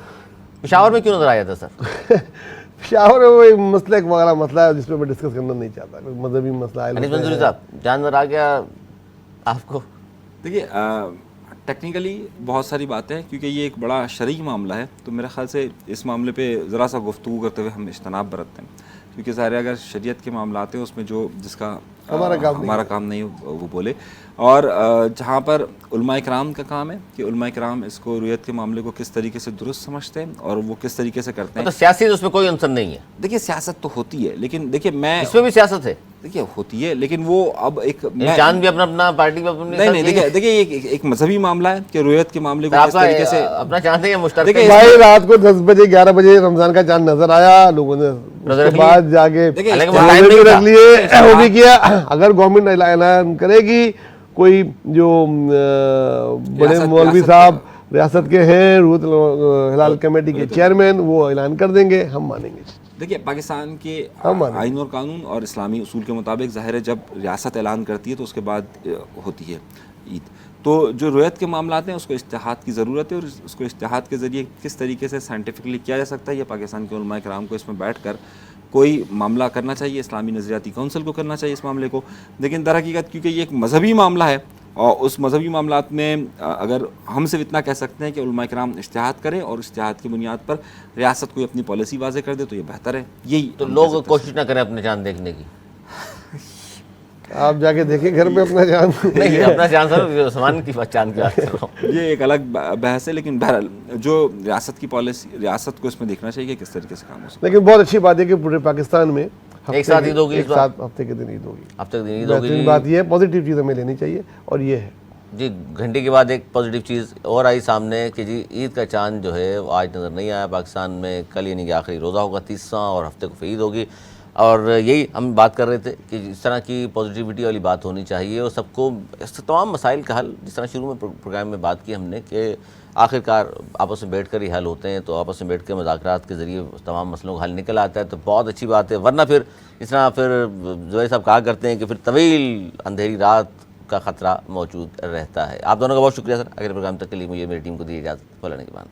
पेशावर में क्यों नज़र आया था सर? पेशावर में वो एक मसला वाला मसला है जिसपे मैं डिस्कस करना नहीं चाहता, कोई मजहबी मसला है। अनीस मंजूरी साहब, चांद नज़र आ गया आपको? देखिए टेक्निकली बहुत सारी बातें हैं, क्योंकि ये एक बड़ा शरई मामला है, तो मेरे ख्याल से इस मामले पे ज़रा सा गुफ्तगू करते हुए हम इज्तनाब बरतते हैं, क्योंकि ज़ाहिर है अगर शरीयत के मामला आते हैं उसमें जो जिसका हमारा काम नहीं वो बोले। और जहाँ पर उलमा इकराम का काम है कि उलमा इकराम इसको रुयत के मामले को किस तरीके से दुरुस्त समझते हैं और वो किस तरीके से करते हैं। तो सियासी उसमें कोई अंतर नहीं है? देखिए सियासत तो होती है, लेकिन देखिए मैं इसमें भी सियासत है। देखिए होती है, लेकिन वो अब एक चांद भी अपना अपना पार्टी में अपनी नहीं देखिए एक मजहबी मामला है कि रुयत के मामले को किस तरीके से अपना चांद है या मुश्तरक? देखिए भाई रात को 10 बजे 11 बजे रमजान का चांद नजर आया, लोगों ने उसके बाद जाके रख लिए, वो भी किया। अगर गवर्नमेंट ऐलान करेगी, कोई जो बड़े मौलवी साहब रियासत के हैं, रूत हिलाल कमेटी के चेयरमैन, वो ऐलान कर देंगे, हम मानेंगे। देखिए पाकिस्तान के आइन और कानून और इस्लामी उसूल के मुताबिक ज़ाहिर है जब रियासत ऐलान करती है तो उसके बाद होती है ईद। तो जो रुयत के मामला हैं उसको इज्तिहाद की ज़रूरत है, और उसको इज्तिहाद के ज़रिए किस तरीके से साइंटिफिकली किया जा सकता है, ये पाकिस्तान के उलमा इकराम को इसमें बैठ कर कोई मामला करना चाहिए, इस्लामी नज़रियाती काउंसिल को करना चाहिए इस मामले को। लेकिन दर हकीकत क्योंकि ये एक मजहबी मामला है, और उस मजहबी मामलात में अगर हम सिर्फ इतना कह सकते हैं कि उलमा इकराम इज्तिहाद करें और इज्तिहाद की बुनियाद पर रियासत कोई अपनी पॉलिसी वाज़े कर दे तो ये बेहतर है। यही तो लोग कोशिश ना करें अपने चांद देखने की? आप जाके देखें घर पे अपना चांद। नहीं, अपना चांद सर, सामान की चांद की बात कर रहा हूँ। ये एक अलग बहस है, लेकिन बहरहाल जो रियासत की पॉलिसी, रियासत को इसमें देखना चाहिए कि किस तरीके से काम हो सकता है। लेकिन बहुत अच्छी बात है कि पूरे पाकिस्तान में एक साथ ईद होगी, एक साथ हफ्ते के दिन ईद होगी। हफ्ते के दिन ईद होगी। बात ये है, पॉजिटिव चीज़ हमें लेनी चाहिए, और ये है जी। घंटे के बाद एक पॉजिटिव चीज़ और आई सामने कि जी ईद का चांद जो है वो आज नज़र नहीं आया पाकिस्तान में। कल यानी कि आखिरी रोज़ा होगा 30वां, और हफ्ते को फिर ईद होगी। और यही हम बात कर रहे थे कि इस तरह की पॉजिटिविटी वाली बात होनी चाहिए, और सबको तमाम मसाइल का हल, जिस तरह शुरू में प्रोग्राम में बात की हमने कि आखिरकार आपस में बैठ कर ही हल होते हैं, तो आपस में बैठ कर मुज़ाकरात के ज़रिए तमाम मसलों का हल निकल आता है, तो बहुत अच्छी बात है। वरना फिर इस तरह फिर ज़ुबैर साहब कहा करते हैं कि फिर तवील अंधेरी रात का ख़तरा मौजूद रहता है। आप दोनों का बहुत शुक्रिया सर। अगले प्रोग्राम तक के लिए मुझे मेरी टीम को दी इजाज़त। बोलने के बाद